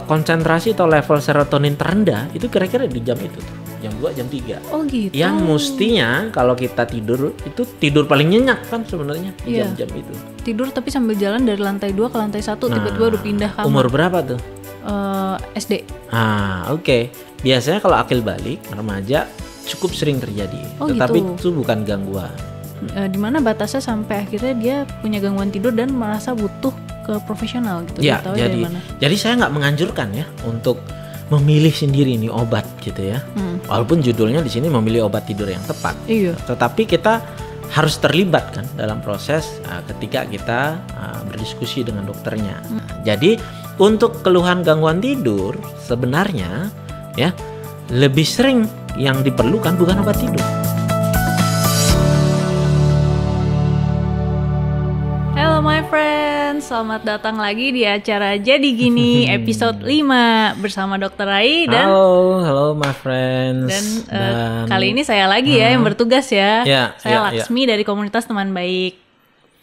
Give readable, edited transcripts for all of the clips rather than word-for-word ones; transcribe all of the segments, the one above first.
konsentrasi atau level serotonin terendah itu kira-kira di jam itu tuh, jam 2, jam 3. Oh gitu. Yang mestinya kalau kita tidur itu tidur paling nyenyak kan sebenarnya di Iya. jam-jam itu. Tidur tapi sambil jalan dari lantai 2 ke lantai 1 tiba-tiba udah pindah kamar. Umur berapa tuh? SD. Oke. Biasanya kalau akil balik remaja cukup sering terjadi, Oh, tetapi gitu. itu bukan gangguan. Di mana batasnya sampai akhirnya dia punya gangguan tidur dan merasa butuh ke profesional gitu. Ya, Tahu dari mana? jadi saya nggak menganjurkan ya untuk memilih sendiri nih obat gitu ya. Walaupun judulnya di sini memilih obat tidur yang tepat. Iya. Tetapi kita harus terlibat kan dalam proses ketika kita berdiskusi dengan dokternya. Jadi untuk keluhan gangguan tidur sebenarnya ya lebih sering yang diperlukan bukan obat tidur. Hello my friends, selamat datang lagi di acara Jadi Gini episode 5 bersama Dr. Rai dan Halo my friends. dan kali ini saya lagi ya yang bertugas ya. Ya, Saya ya, Laksmi dari komunitas teman baik.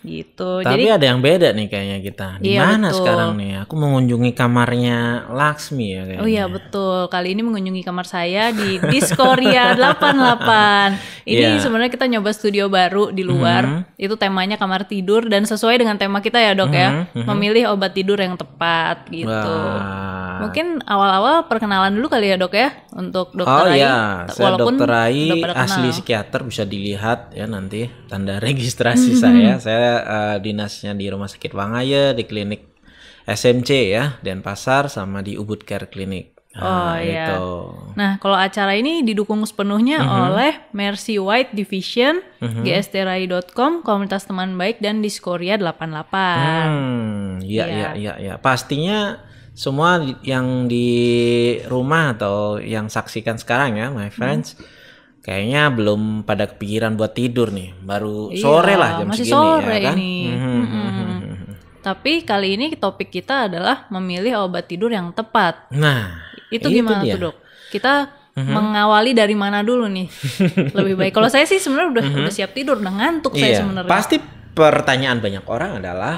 Gitu. Tapi ada yang beda nih kayaknya kita. Di Iya, mana betul. sekarang nih? Aku mengunjungi kamarnya Laksmi ya kayaknya. Oh iya betul. Kali ini mengunjungi kamar saya di Diskoria 88. Ini Iya. sebenarnya kita nyoba studio baru di luar. Itu temanya kamar tidur dan sesuai dengan tema kita ya, Dok ya. Memilih obat tidur yang tepat gitu. Wah. Mungkin awal-awal perkenalan dulu kali ya, Dok ya, untuk Dokter Oh Rai. iya, saya Walaupun Dokter Rai, udah pada asli kenal. psikiater, bisa dilihat ya nanti tanda registrasi saya. Saya dinasnya di Rumah Sakit Wangaya, di klinik SMC ya, Denpasar, sama di Ubud Care Clinic. Oh iya. Itu. Nah, kalau acara ini didukung sepenuhnya oleh Mercy White Division, gstrai.com, Komunitas Teman Baik, dan Diskoria 88. Iya. Pastinya semua yang di rumah atau yang saksikan sekarang ya, my friends, kayaknya belum pada kepikiran buat tidur nih. Baru sore lah jam masih segini sore ya kan. ini. Tapi kali ini topik kita adalah memilih obat tidur yang tepat. Nah, Itu gimana dia. tuh, Dok? Kita mengawali dari mana dulu nih? Lebih baik. Kalau saya sih sebenarnya udah siap tidur, udah ngantuk saya Iya, sebenarnya. pasti pertanyaan banyak orang adalah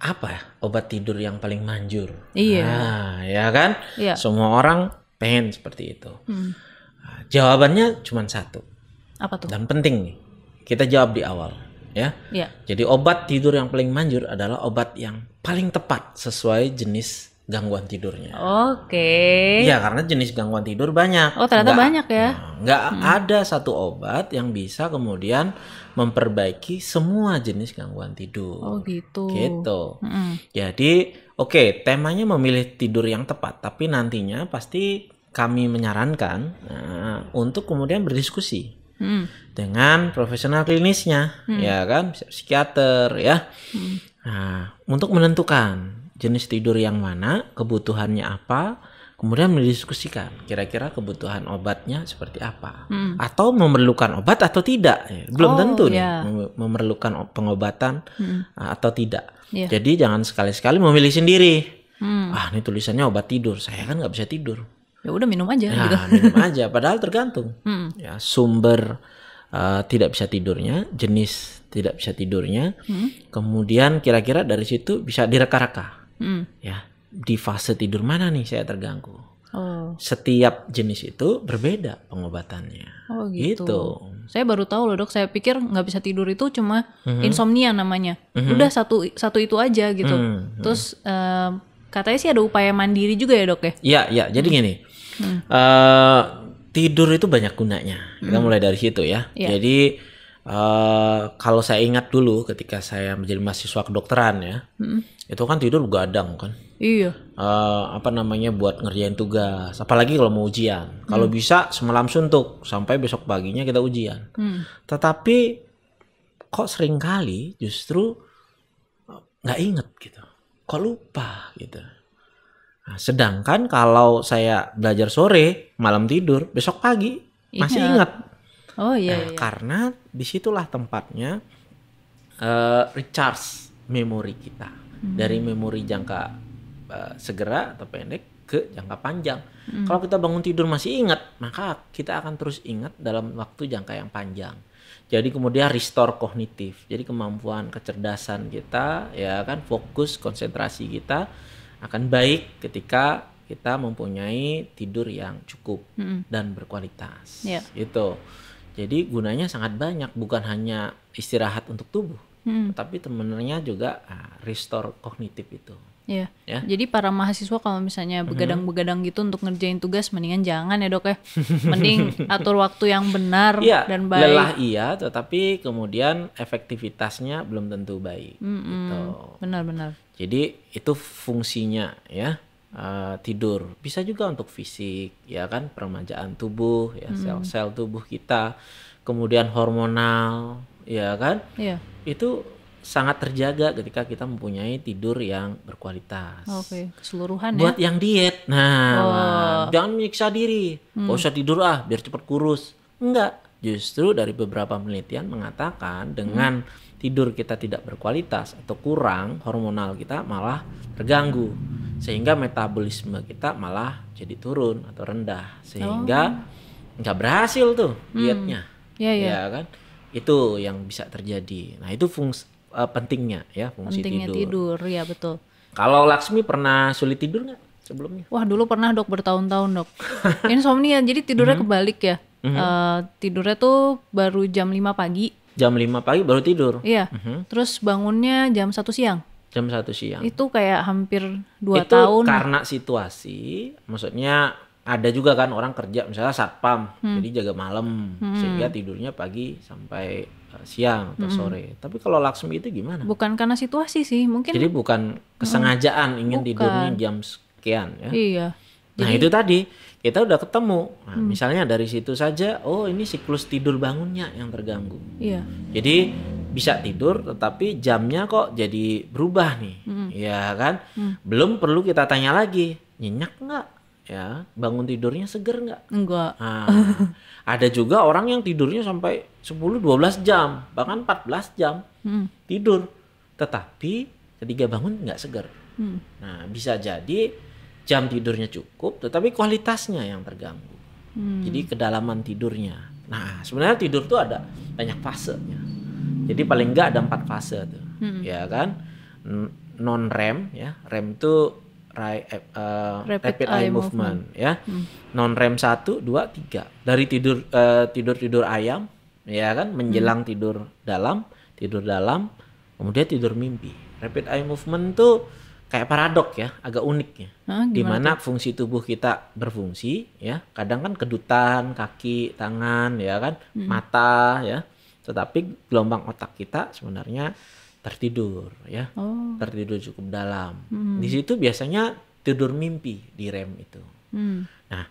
apa ya obat tidur yang paling manjur? Iya. Nah, ya kan? Iya. Semua orang pengen seperti itu. Nah, jawabannya cuma satu Apa tuh? dan penting nih. Kita jawab di awal, ya. Iya. Jadi obat tidur yang paling manjur adalah obat yang paling tepat sesuai jenis gangguan tidurnya. Oke. Iya, karena jenis gangguan tidur banyak. Oh, ternyata banyak ya. Nggak ada satu obat yang bisa kemudian memperbaiki semua jenis gangguan tidur. Oh, gitu. Gitu. Jadi, oke, temanya memilih tidur yang tepat, tapi nantinya pasti kami menyarankan untuk kemudian berdiskusi dengan profesional klinisnya, ya kan, psikiater ya. Nah, untuk menentukan jenis tidur yang mana, kebutuhannya apa, kemudian mendiskusikan kira-kira kebutuhan obatnya seperti apa, atau memerlukan obat atau tidak. Belum tentu nih memerlukan pengobatan atau tidak. Iya. Jadi jangan sekali-sekali memilih sendiri. Ini tulisannya obat tidur, saya kan nggak bisa tidur. Ya udah minum aja gitu. Nah, minum aja. Padahal tergantung ya, sumber tidak bisa tidurnya, jenis tidak bisa tidurnya, kemudian kira-kira dari situ bisa direka-reka. Ya, di fase tidur mana nih saya terganggu. Oh. Setiap jenis itu berbeda pengobatannya. Oh gitu. Saya baru tahu loh, Dok. Saya pikir nggak bisa tidur itu cuma insomnia namanya. Udah satu itu aja gitu. Terus katanya sih ada upaya mandiri juga ya, Dok ya? Iya. Jadi gini, tidur itu banyak gunanya. Kita mulai dari situ ya. Iya. Jadi kalau saya ingat dulu ketika saya menjadi mahasiswa kedokteran ya, itu kan tidur begadang kan. Iya. Buat ngerjain tugas, apalagi kalau mau ujian. Kalau bisa semalam suntuk sampai besok paginya kita ujian. Tetapi kok sering kali justru nggak inget gitu, kok lupa gitu. Nah, sedangkan kalau saya belajar sore, malam tidur, besok pagi masih ingat. Oh iya. Karena disitulah tempatnya recharge memori kita dari memori jangka segera atau pendek ke jangka panjang. Kalau kita bangun tidur masih ingat, maka kita akan terus ingat dalam waktu jangka yang panjang. Jadi kemudian restore kognitif. Jadi kemampuan kecerdasan kita, ya kan, fokus konsentrasi kita akan baik ketika kita mempunyai tidur yang cukup dan berkualitas. Gitu. Jadi gunanya sangat banyak, bukan hanya istirahat untuk tubuh, tapi sebenarnya juga restore kognitif itu. Ya. Jadi para mahasiswa kalau misalnya begadang-begadang gitu untuk ngerjain tugas, mendingan jangan ya dok ya. Mending atur waktu yang benar dan baik. Lelah iya, tetapi kemudian efektivitasnya belum tentu baik. Gitu. Benar-benar. Jadi itu fungsinya ya. Tidur bisa juga untuk fisik ya kan, peremajaan tubuh ya, sel-sel tubuh kita, kemudian hormonal ya kan, itu sangat terjaga ketika kita mempunyai tidur yang berkualitas. Keseluruhan buat yang diet, jangan menyiksa diri, gak usah tidur biar cepat kurus, enggak. Justru dari beberapa penelitian mengatakan dengan tidur kita tidak berkualitas atau kurang, hormonal kita malah terganggu, sehingga metabolisme kita malah jadi turun atau rendah, sehingga nggak berhasil tuh dietnya. Ya kan, itu yang bisa terjadi. Nah itu pentingnya ya, fungsi tidur. Ya betul. Kalau Laksmi pernah sulit tidur nggak sebelumnya? Wah dulu pernah dok, bertahun-tahun dok. Insomnia, jadi tidurnya kebalik ya. Tidurnya tuh baru jam 5 pagi. Jam 5 pagi baru tidur? Iya. Terus bangunnya jam 1 siang. Jam 1 siang. Itu kayak hampir 2 tahun. Itu karena situasi, maksudnya ada juga kan orang kerja misalnya satpam, jadi jaga malam, sehingga tidurnya pagi sampai siang atau sore. Tapi kalau Laksmi itu gimana? Bukan karena situasi sih, mungkin. Jadi bukan kesengajaan ingin tidurnya jam sekian ya. Iya. Nah itu tadi kita udah ketemu. Nah, misalnya dari situ saja, oh ini siklus tidur bangunnya yang terganggu. Iya. Jadi bisa tidur tetapi jamnya kok jadi berubah nih, ya kan? Belum perlu kita tanya lagi, nyenyak nggak? Ya, bangun tidurnya seger nggak? Enggak. Nah, ada juga orang yang tidurnya sampai 10-12 jam, bahkan 14 jam tidur, tetapi ketika bangun nggak seger. Nah, bisa jadi jam tidurnya cukup, tetapi kualitasnya yang terganggu. Jadi kedalaman tidurnya. Nah, sebenarnya tidur tuh ada banyak fasenya. Jadi paling nggak ada 4 fase tuh, ya kan? Non REM ya, REM tuh rapid eye movement ya. Non REM 1, 2, 3. Dari tidur ayam ya kan, menjelang tidur dalam, kemudian tidur mimpi. Rapid eye movement tuh kayak paradok ya, agak unik ya. Di mana fungsi tubuh kita berfungsi ya. Kadang kan kedutan, kaki, tangan ya kan, mata ya. Tetapi gelombang otak kita sebenarnya tertidur ya. Tertidur cukup dalam. Di situ biasanya tidur mimpi di REM itu. Nah,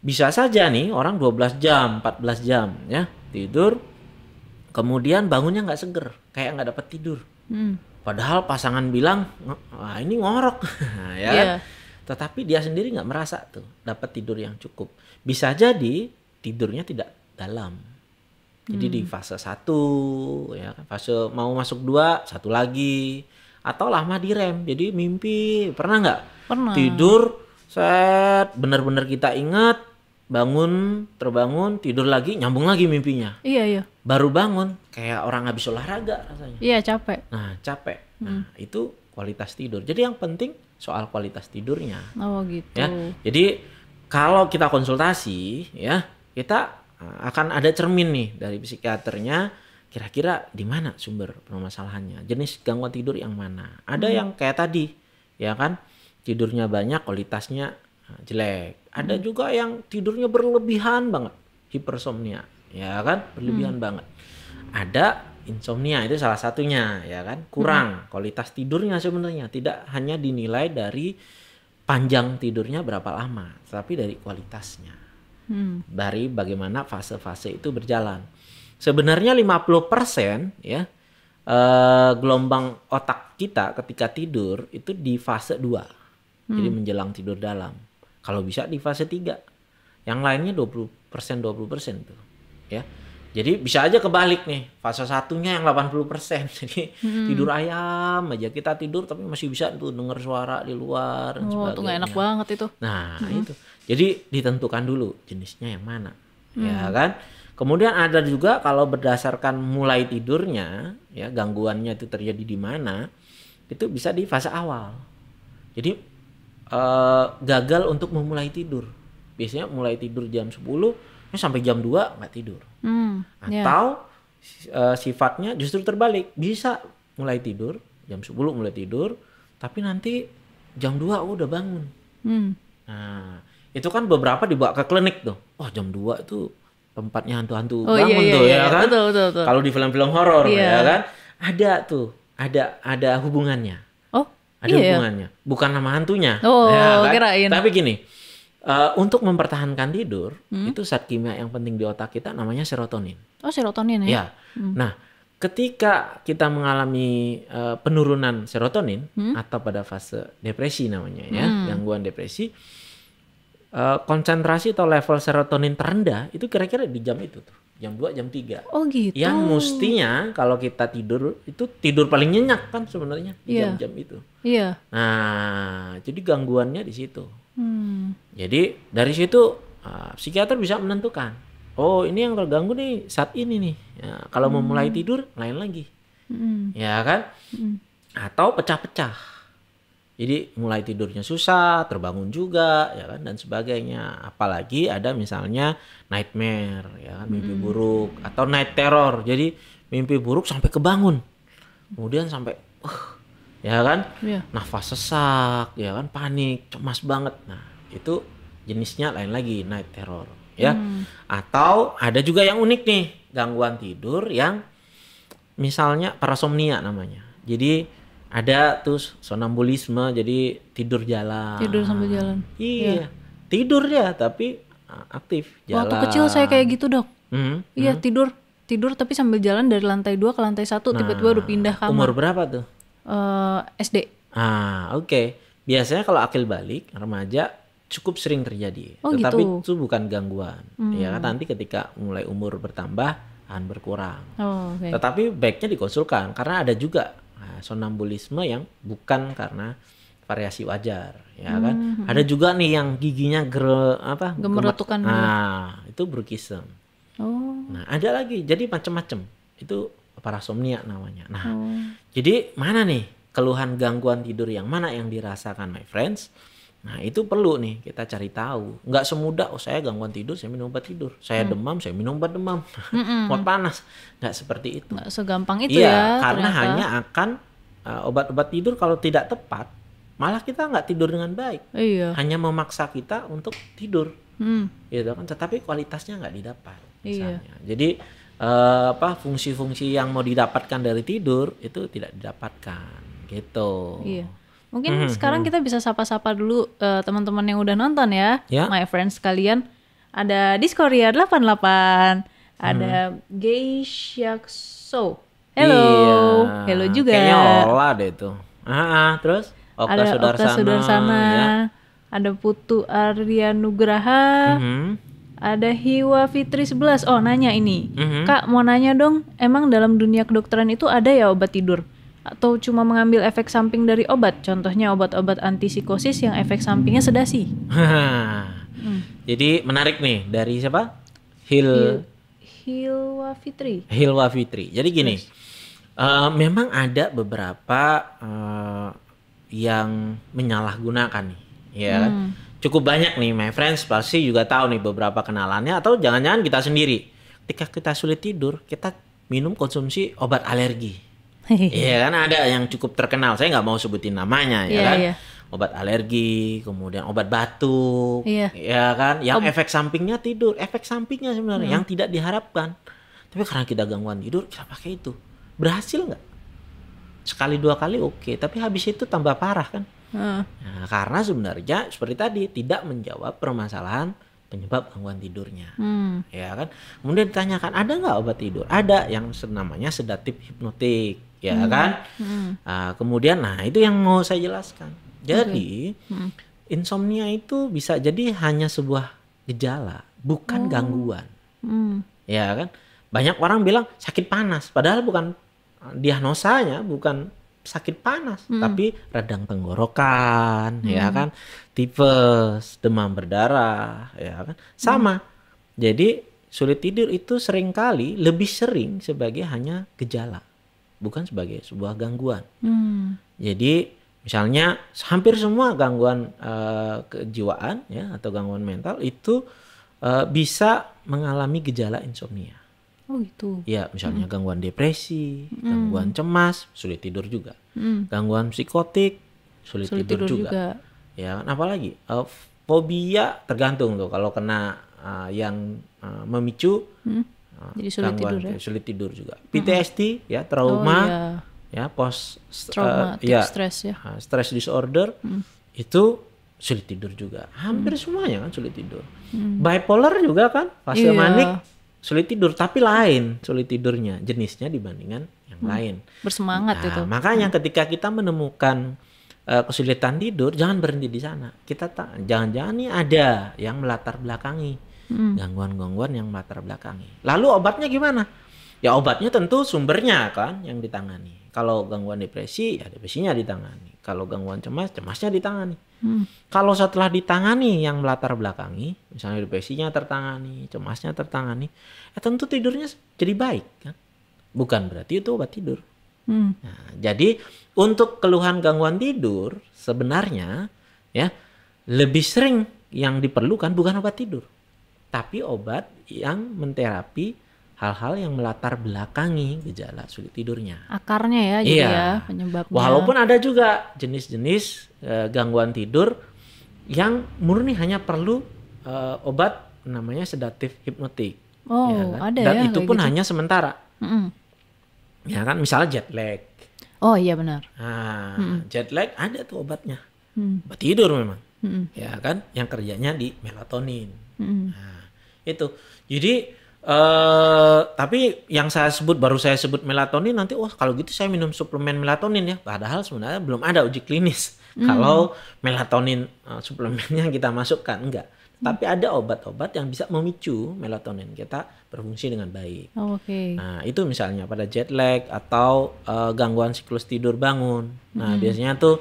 bisa saja nih orang 12 jam, 14 jam ya tidur, kemudian bangunnya nggak seger, kayak nggak dapat tidur. Padahal pasangan bilang, wah ini ngorok ya kan? Tetapi dia sendiri nggak merasa tuh dapat tidur yang cukup. Bisa jadi tidurnya tidak dalam. Jadi di fase 1 ya, fase mau masuk 2, 1 lagi, atau lama di REM. Jadi mimpi, pernah nggak? Pernah. Tidur, benar-benar kita ingat, bangun, terbangun, tidur lagi, nyambung lagi mimpinya. Iya. Baru bangun, kayak orang habis olahraga rasanya. Iya, capek. Nah, capek. Nah, itu kualitas tidur. Jadi yang penting soal kualitas tidurnya. Oh gitu. Ya, jadi kalau kita konsultasi, ya kita akan ada cermin nih dari psikiaternya, kira-kira di mana sumber permasalahannya, jenis gangguan tidur yang mana. Ada yang kayak tadi ya kan, tidurnya banyak kualitasnya jelek. Ada juga yang tidurnya berlebihan banget, hipersomnia ya kan, berlebihan banget. Ada insomnia, itu salah satunya ya kan, kurang kualitas tidurnya. Sebenarnya tidak hanya dinilai dari panjang tidurnya berapa lama, tapi dari kualitasnya. Dari bagaimana fase-fase itu berjalan. Sebenarnya 50% ya gelombang otak kita ketika tidur itu di fase 2. Jadi menjelang tidur dalam. Kalau bisa di fase 3. Yang lainnya 20% tuh ya. Jadi bisa aja kebalik nih, fase 1-nya yang 80%. Jadi tidur ayam aja, kita tidur tapi masih bisa tuh dengar suara di luar dan sebagainya. Itu gak enak banget itu. Nah, itu. Jadi ditentukan dulu jenisnya yang mana. Ya kan? Kemudian ada juga kalau berdasarkan mulai tidurnya, ya gangguannya itu terjadi di mana, itu bisa di fase awal. Jadi gagal untuk memulai tidur. Biasanya mulai tidur jam 10 sampai jam 2 nggak tidur. Atau sifatnya justru terbalik, bisa mulai tidur jam 10 mulai tidur, tapi nanti jam 2 udah bangun. Nah, itu kan beberapa dibawa ke klinik tuh. Oh, jam 2 itu tempatnya hantu-hantu bangun tuh ya kan. Betul. Kalau di film-film horor ya kan, ada tuh, ada hubungannya. Oh, ada hubungannya. Bukan nama hantunya. Oh, ya kan? kirain. Tapi gini, untuk mempertahankan tidur, itu zat kimia yang penting di otak kita namanya serotonin. Oh, serotonin ya? Ya. Nah, ketika kita mengalami penurunan serotonin atau pada fase depresi namanya ya, gangguan depresi, konsentrasi atau level serotonin terendah itu kira-kira di jam itu tuh, jam 2, jam 3. Oh gitu. Yang mestinya kalau kita tidur itu tidur paling nyenyak kan sebenarnya di jam-jam itu. Iya. Nah, jadi gangguannya di situ. Jadi dari situ psikiater bisa menentukan, oh ini yang terganggu nih saat ini nih. Ya, kalau mau mulai tidur lain lagi, ya kan? Atau pecah-pecah. Jadi mulai tidurnya susah, terbangun juga, ya kan, dan sebagainya. Apalagi ada misalnya nightmare, ya kan, mimpi buruk atau night terror. Jadi mimpi buruk sampai kebangun, kemudian sampai, ya kan, nafas sesak, ya kan, panik, cemas banget. Nah itu jenisnya lain lagi, night terror, ya. Atau ada juga yang unik nih, gangguan tidur yang misalnya parasomnia namanya. Jadi ada tuh sonambulisme, jadi tidur jalan. Tidur sambil jalan. Iya, tidur ya tapi aktif jalan. Waktu kecil saya kayak gitu dok. Iya tidur tapi sambil jalan dari lantai 2 ke lantai 1, tiba-tiba udah pindah kamar. Umur berapa tuh? SD. Oke. Biasanya kalau akil balik remaja cukup sering terjadi. Tetapi itu bukan gangguan. Ya kan, nanti ketika mulai umur bertambah akan berkurang. Tetapi baiknya dikonsulkan karena ada juga sonambulisme yang bukan karena variasi wajar, ya kan. Ada juga nih yang giginya gemeretukan. Itu bruxism. Nah, ada lagi. Jadi macam-macam. Itu parasomnia namanya. Nah, jadi mana nih keluhan gangguan tidur yang mana yang dirasakan my friends? Nah, itu perlu nih kita cari tahu. Nggak semudah, saya gangguan tidur, saya minum obat tidur. Saya demam, saya minum obat demam. Mau panas. Nggak seperti itu. Nggak segampang itu ya. Karena hanya akan obat-obat tidur kalau tidak tepat, malah kita nggak tidur dengan baik. Hanya memaksa kita untuk tidur. Gitu kan. Tetapi kualitasnya nggak didapat. Misalnya. Jadi fungsi-fungsi yang mau didapatkan dari tidur itu tidak didapatkan. Gitu. Iya. Mungkin sekarang kita bisa sapa-sapa dulu teman-teman yang udah nonton ya. My friends kalian. Ada Discordia 88. Ada Geishakso. Hello. Hello juga. Kayaknya Ola deh itu. Terus ada Okta Sudarsana. Ya. Ada Putu Arya Nugraha. Ada Hiwa Fitri 11. Oh, nanya ini. Kak, mau nanya dong, emang dalam dunia kedokteran itu ada ya obat tidur? Atau cuma mengambil efek samping dari obat? Contohnya obat-obat antipsikosis yang efek sampingnya sedasi. Jadi menarik nih, dari siapa? Hilwa Fitri. Jadi gini, memang ada beberapa yang menyalahgunakan nih, ya kan? Cukup banyak nih, my friends pasti juga tahu nih beberapa kenalannya, atau jangan-jangan kita sendiri. Ketika kita sulit tidur, kita minum konsumsi obat alergi. Iya kan, ada yang cukup terkenal, saya nggak mau sebutin namanya, ya kan? Obat alergi, kemudian obat batuk, ya kan? Yang efek sampingnya tidur, efek sampingnya sebenarnya yang tidak diharapkan. Tapi karena kita gangguan tidur, kita pakai itu. Berhasil nggak? Sekali 2 kali oke, tapi habis itu tambah parah kan? Nah, karena sebenarnya seperti tadi tidak menjawab permasalahan penyebab gangguan tidurnya, ya kan? Kemudian ditanyakan, ada nggak obat tidur? Ada yang namanya sedatif hipnotik, ya kan? Kemudian, itu yang mau saya jelaskan. Jadi insomnia itu bisa jadi hanya sebuah gejala, bukan gangguan, ya kan? Banyak orang bilang sakit panas, padahal bukan diagnosanya, bukan sakit panas, tapi radang tenggorokan, ya kan, tipes, demam berdarah, ya kan, sama. Jadi sulit tidur itu seringkali lebih sering sebagai hanya gejala, bukan sebagai sebuah gangguan. Jadi Misalnya hampir semua gangguan kejiwaan ya atau gangguan mental itu bisa mengalami gejala insomnia. Oh gitu. Ya, misalnya gangguan depresi, gangguan cemas, sulit tidur juga. Gangguan psikotik, sulit tidur juga. Ya, apalagi fobia tergantung tuh kalau kena yang memicu jadi sulit gangguan tidur ya. Sulit tidur juga. PTSD ya, trauma ya, post stress ya. Stress disorder itu sulit tidur juga. Hampir semuanya kan sulit tidur. Bipolar juga kan, fase manik sulit tidur, tapi lain sulit tidurnya jenisnya dibandingkan yang lain. Bersemangat itu. Makanya ketika kita menemukan kesulitan tidur, jangan berhenti di sana. Kita jangan-jangan nih ada yang melatar belakangi gangguan-gangguan yang melatar belakangi. Lalu obatnya gimana? Ya obatnya tentu sumbernya kan yang ditangani. Kalau gangguan depresi, ya depresinya ditangani. Kalau gangguan cemas, cemasnya ditangani. Kalau setelah ditangani yang melatar belakangi, misalnya depresinya tertangani, cemasnya tertangani, ya tentu tidurnya jadi baik kan. Bukan berarti itu obat tidur. Nah, jadi untuk keluhan gangguan tidur sebenarnya ya lebih sering yang diperlukan bukan obat tidur, tapi obat yang menterapi hal-hal yang melatar belakangi gejala sulit tidurnya. Akarnya ya, jadi ya penyebabnya. Walaupun ada juga jenis-jenis gangguan tidur yang murni hanya perlu obat namanya sedatif hipnotik. Oh, ya kan? ada Dan ya. itu pun gitu. hanya sementara. Ya kan, misalnya jet lag. Oh iya benar. Nah, jet lag ada tuh obatnya. Obat tidur memang. Ya kan, yang kerjanya di melatonin. Nah, itu. Jadi tapi yang baru saya sebut melatonin nanti kalau gitu saya minum suplemen melatonin ya, padahal sebenarnya belum ada uji klinis kalau melatonin suplemennya kita masukkan, enggak. Tapi ada obat-obat yang bisa memicu melatonin kita berfungsi dengan baik. Oke. Nah itu misalnya pada jet lag atau gangguan siklus tidur bangun. Nah biasanya tuh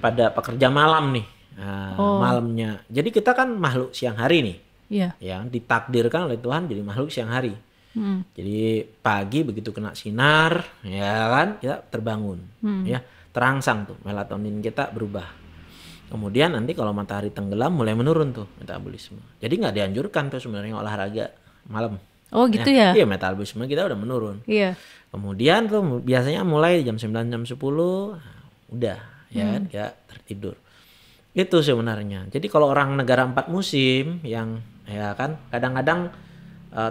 pada pekerja malam nih, malamnya. Jadi kita kan makhluk siang hari nih. Iya. Ya, ditakdirkan oleh Tuhan jadi makhluk siang hari. Jadi pagi begitu kena sinar, ya kan, kita terbangun, ya, terangsang tuh melatonin kita berubah. Kemudian nanti kalau matahari tenggelam mulai menurun tuh metabolisme. Jadi nggak dianjurkan tuh sebenarnya olahraga malam. Oh gitu ya? Iya, metabolisme kita udah menurun. Iya. Kemudian tuh biasanya mulai jam 9 jam 10 udah ya kan, kita tertidur. Itu sebenarnya. Jadi kalau orang negara 4 musim yang ya kan kadang-kadang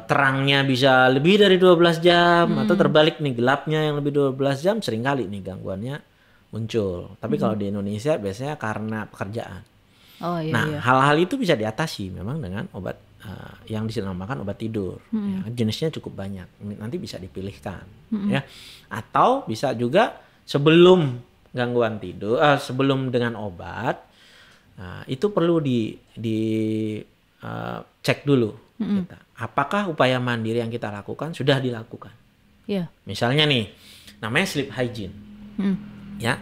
terangnya bisa lebih dari 12 jam atau terbalik nih gelapnya yang lebih 12 jam seringkali nih gangguannya muncul. Tapi kalau di Indonesia biasanya karena pekerjaan. Oh iya. Nah, iya. hal-hal itu bisa diatasi memang dengan obat yang dinamakan obat tidur. Ya, jenisnya cukup banyak. Nanti bisa dipilihkan ya. Atau bisa juga sebelum gangguan tidur sebelum dengan obat itu perlu cek dulu kita. Apakah upaya mandiri yang kita lakukan sudah dilakukan? Iya. Misalnya nih, namanya sleep hygiene. Ya,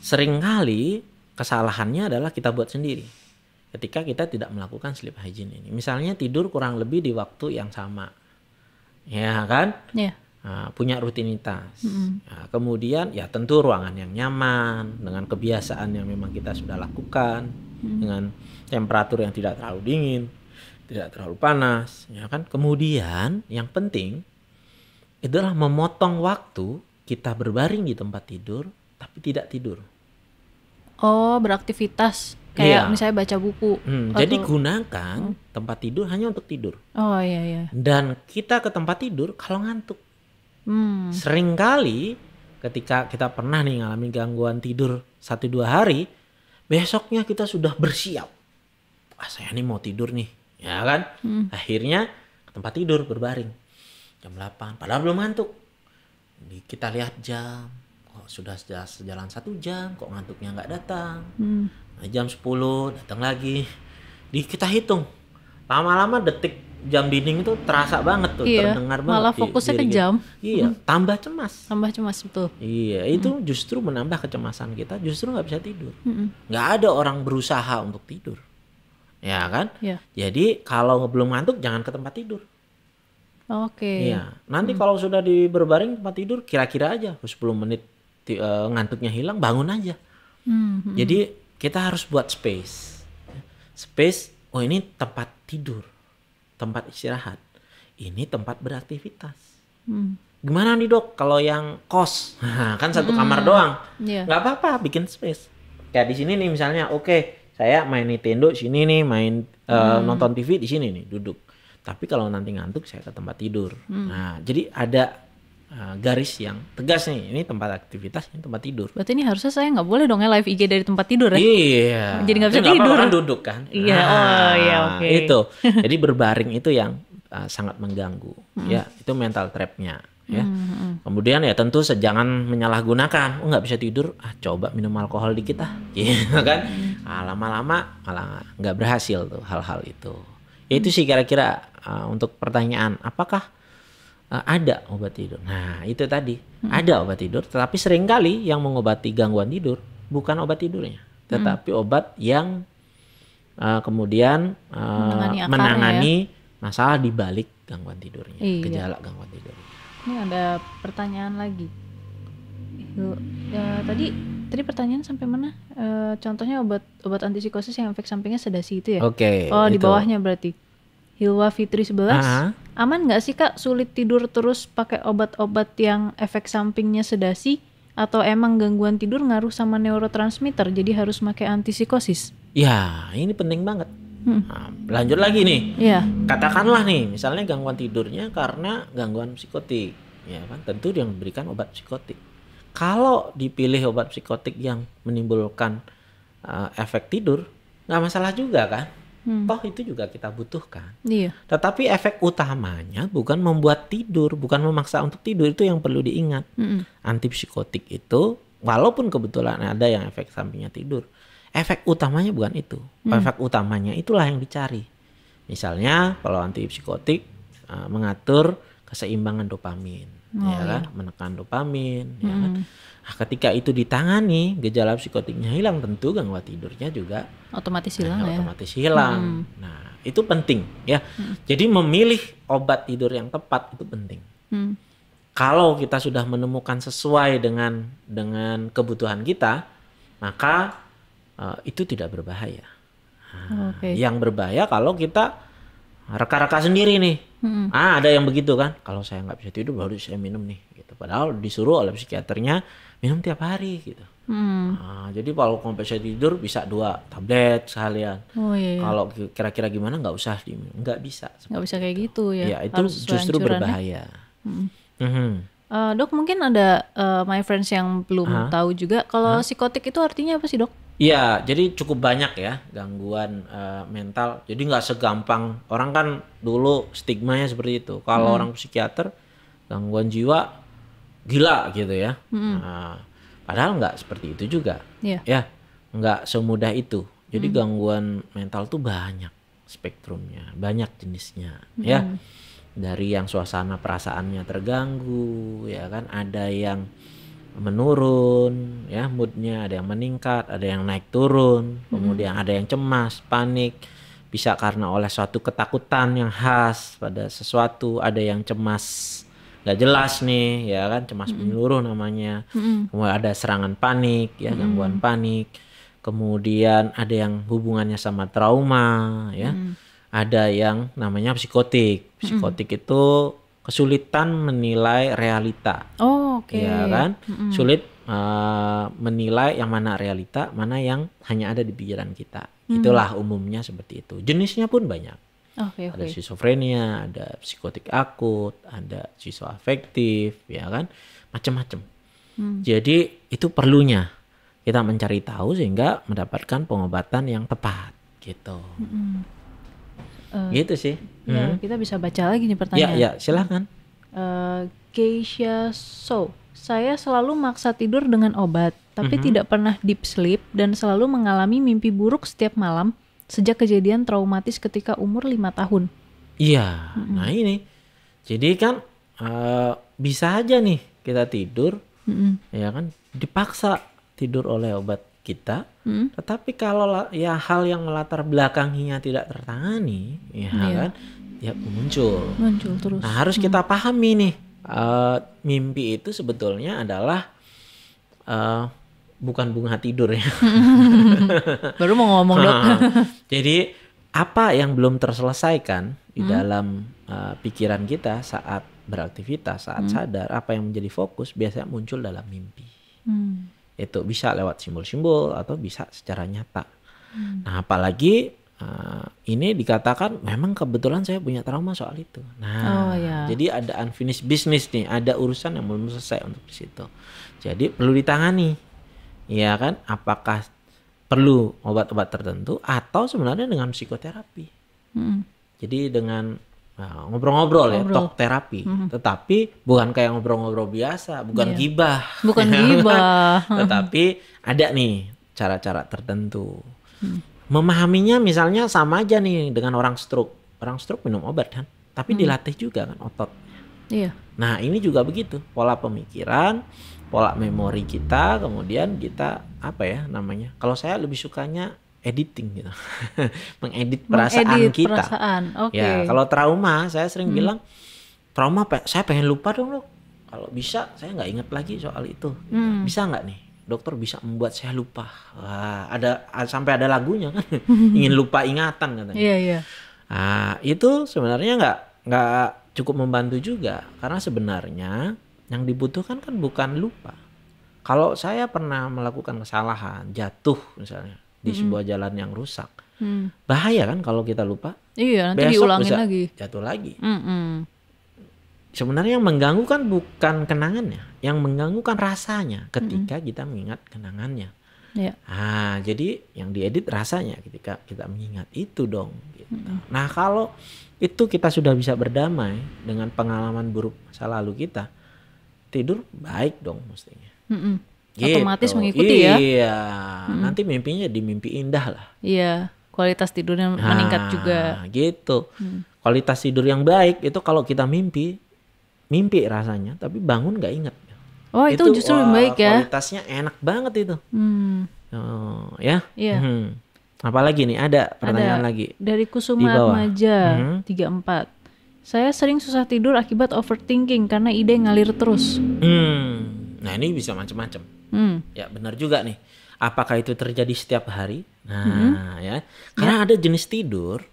seringkali kesalahannya adalah kita buat sendiri. Ketika kita tidak melakukan sleep hygiene ini. Misalnya tidur kurang lebih di waktu yang sama. Ya kan? Iya. Punya rutinitas. Nah, kemudian ya tentu ruangan yang nyaman dengan kebiasaan yang memang kita sudah lakukan dengan temperatur yang tidak terlalu dingin, tidak terlalu panas, ya kan? Kemudian yang penting adalah memotong waktu kita berbaring di tempat tidur tapi tidak tidur. Oh, beraktivitas kayak misalnya baca buku. Jadi gunakan tempat tidur hanya untuk tidur. Oh iya iya. Dan kita ke tempat tidur kalau ngantuk. Seringkali ketika kita pernah nih ngalamin gangguan tidur 1-2 hari, besoknya kita sudah bersiap. Saya nih mau tidur nih, ya kan? Akhirnya ke tempat tidur berbaring jam 8, padahal belum ngantuk. Kita lihat jam, kok sudah sejalan 1 jam, kok ngantuknya nggak datang. Nah, jam 10 datang lagi. Kita hitung, lama-lama detik jam dinding itu terasa banget tuh, terdengar banget. Malah fokusnya ke jam. Iya, tambah cemas. Tambah cemas betul. Iya, itu justru menambah kecemasan kita, justru nggak bisa tidur. Nggak ada orang berusaha untuk tidur, ya kan? Iya. Jadi kalau belum ngantuk jangan ke tempat tidur. Oke. Iya, nanti kalau sudah di berbaring tempat tidur, kira-kira aja 10 menit ngantuknya hilang, bangun aja. Jadi kita harus buat space. Oh ini tempat tidur, tempat istirahat. Ini tempat beraktivitas. Gimana nih dok kalau yang kos? Kan satu kamar doang. Nggak apa-apa bikin space. Kayak di sini nih misalnya, oke, saya main Nintendo sini nih, main nonton TV di sini nih, duduk. Tapi kalau nanti ngantuk saya ke tempat tidur. Nah, jadi ada garis yang tegas nih. Ini tempat aktivitas, ini tempat tidur. Berarti ini harusnya saya nggak boleh dong ya live IG dari tempat tidur ya? Iya. Jadi nggak bisa tidur. Kan duduk kan? Iya. Oke. Itu. Jadi berbaring itu yang sangat mengganggu. Ya, itu mental trap-nya. Ya. Kemudian ya tentu jangan menyalahgunakan. Nggak bisa tidur, coba minum alkohol dikit gitu kan. Lama-lama malah nggak berhasil tuh hal-hal itu. Ya itu sih kira-kira untuk pertanyaan, apakah ada obat tidur? Nah itu tadi, ada obat tidur, tetapi seringkali yang mengobati gangguan tidur bukan obat tidurnya, tetapi obat yang kemudian menangani masalah di balik gangguan tidurnya, gejala gangguan tidur. Ini ada pertanyaan lagi. Tadi pertanyaan sampai mana? Contohnya obat antipsikosis yang efek sampingnya sedasi itu ya? Oke. Di bawahnya berarti. Hilwa Fitri 11. Aman nggak sih Kak sulit tidur terus pakai obat-obat yang efek sampingnya sedasi? Atau emang gangguan tidur ngaruh sama neurotransmitter jadi harus pakai antipsikosis? Ya ini penting banget. Lanjut lagi nih. Katakanlah nih misalnya gangguan tidurnya karena gangguan psikotik, ya kan, tentu yang diberikan obat psikotik. Kalau dipilih obat psikotik yang menimbulkan efek tidur, nggak masalah juga kan. Toh itu juga kita butuhkan. Tetapi efek utamanya bukan membuat tidur, bukan memaksa untuk tidur, itu yang perlu diingat. Antipsikotik itu walaupun kebetulan ada yang efek sampingnya tidur, efek utamanya bukan itu. Efek utamanya itulah yang dicari. Misalnya kalau antipsikotik mengatur keseimbangan dopamin, kan, menekan dopamin, ya kan. Nah, ketika itu ditangani, gejala psikotiknya hilang, tentu gangguan tidurnya juga otomatis hilang. Otomatis hilang. Nah, itu penting ya. Jadi memilih obat tidur yang tepat itu penting. Kalau kita sudah menemukan sesuai dengan kebutuhan kita, maka itu tidak berbahaya. Yang berbahaya kalau kita reka-reka sendiri nih. Ada yang begitu kan, kalau saya nggak bisa tidur baru saya minum nih gitu. Padahal disuruh oleh psikiaternya minum tiap hari gitu. Jadi kalau mau bisa tidur bisa 2 tablet sekalian. Kalau kira-kira gimana nggak usah diminum, nggak bisa. Nggak bisa kayak gitu ya. Ya itu justru berbahaya. Dok mungkin ada my friends yang belum tahu juga kalau psikotik itu artinya apa sih dok? Iya, jadi cukup banyak ya gangguan mental. Jadi nggak segampang, orang kan dulu stigmanya seperti itu. Kalau orang psikiater, gangguan jiwa gila gitu ya. Padahal nggak seperti itu juga. Ya, nggak semudah itu. Jadi gangguan mental tuh banyak spektrumnya, banyak jenisnya. Ya, dari yang suasana perasaannya terganggu, ya kan, ada yang menurun ya moodnya, ada yang meningkat, ada yang naik turun, kemudian ada yang cemas, panik, bisa karena oleh suatu ketakutan yang khas pada sesuatu, ada yang cemas nggak jelas nih ya kan, cemas menyeluruh namanya, kemudian ada serangan panik ya, gangguan panik, kemudian ada yang hubungannya sama trauma ya, ada yang namanya psikotik itu kesulitan menilai realita. Ya kan? Sulit menilai yang mana realita, mana yang hanya ada di pikiran kita. Itulah umumnya seperti itu. Jenisnya pun banyak. Ada skizofrenia, ada psikotik akut, ada skizoafektif, ya kan? Macam-macam. Jadi itu perlunya kita mencari tahu sehingga mendapatkan pengobatan yang tepat gitu. Gitu sih. Ya, kita bisa baca lagi nih pertanyaan. Ya, silakan. Keisha saya selalu maksa tidur dengan obat, tapi tidak pernah deep sleep dan selalu mengalami mimpi buruk setiap malam sejak kejadian traumatis ketika umur 5 tahun. Iya, nah ini. Jadi kan bisa aja nih kita tidur, ya kan, dipaksa tidur oleh obat kita, tetapi kalau ya hal yang melatar belakanginya tidak tertangani, ya kan, ya muncul terus. Nah harus kita pahami nih, mimpi itu sebetulnya adalah bukan bunga tidur ya. Baru mau ngomong dok. Jadi apa yang belum terselesaikan di dalam pikiran kita saat beraktivitas, saat sadar, apa yang menjadi fokus biasanya muncul dalam mimpi. Itu bisa lewat simbol-simbol atau bisa secara nyata. Nah apalagi ini dikatakan memang kebetulan saya punya trauma soal itu. Nah jadi ada unfinished business nih, ada urusan yang belum selesai untuk di situ. Jadi perlu ditangani. Ya kan, apakah perlu obat-obat tertentu atau sebenarnya dengan psikoterapi. Jadi dengan ngobrol-ngobrol ya, talk terapi. Tetapi bukan kayak ngobrol-ngobrol biasa, bukan gibah. Bukan gibah. Tetapi ada nih cara-cara tertentu. Memahaminya misalnya sama aja nih dengan orang stroke. Orang stroke minum obat kan, tapi dilatih juga kan otot. Iya. Nah ini juga begitu, pola pemikiran, pola memori kita, kemudian kita apa ya namanya? Kalau saya lebih sukanya editing gitu, mengedit perasaan kita. Ya kalau trauma, saya sering bilang trauma, saya pengen lupa dong loh. Kalau bisa, saya nggak ingat lagi soal itu. Bisa nggak nih, dokter bisa membuat saya lupa? Wah, sampai ada lagunya kan, ingin lupa ingatan katanya. Iya. Nah itu sebenarnya nggak cukup membantu juga, karena sebenarnya yang dibutuhkan kan bukan lupa. Kalau saya pernah melakukan kesalahan, jatuh misalnya di sebuah jalan yang rusak, bahaya kan kalau kita lupa. Iya, nanti besok diulangin bisa lagi. Jatuh lagi. Sebenarnya yang mengganggu kan bukan kenangannya, yang mengganggu kan rasanya ketika kita mengingat kenangannya. Iya. Nah, jadi yang diedit rasanya ketika kita mengingat itu dong. Gitu. Nah, kalau itu kita sudah bisa berdamai dengan pengalaman buruk masa lalu kita, tidur baik dong mestinya. Gitu. Otomatis mengikuti ya. Iya, nanti mimpinya di mimpi indah lah. Iya, kualitas tidurnya meningkat juga. Gitu. Kualitas tidur yang baik itu kalau kita mimpi rasanya, tapi bangun nggak ingat. Oh itu justru yang baik ya. Kualitasnya enak banget itu. Ya. Iya. Apalagi nih ada pertanyaan lagi. Dari Kusuma Atmaja 34. Saya sering susah tidur akibat overthinking karena ide ngalir terus. Nah ini bisa macam-macam. Ya benar juga nih. Apakah itu terjadi setiap hari? Nah ya. Karena ada jenis tidur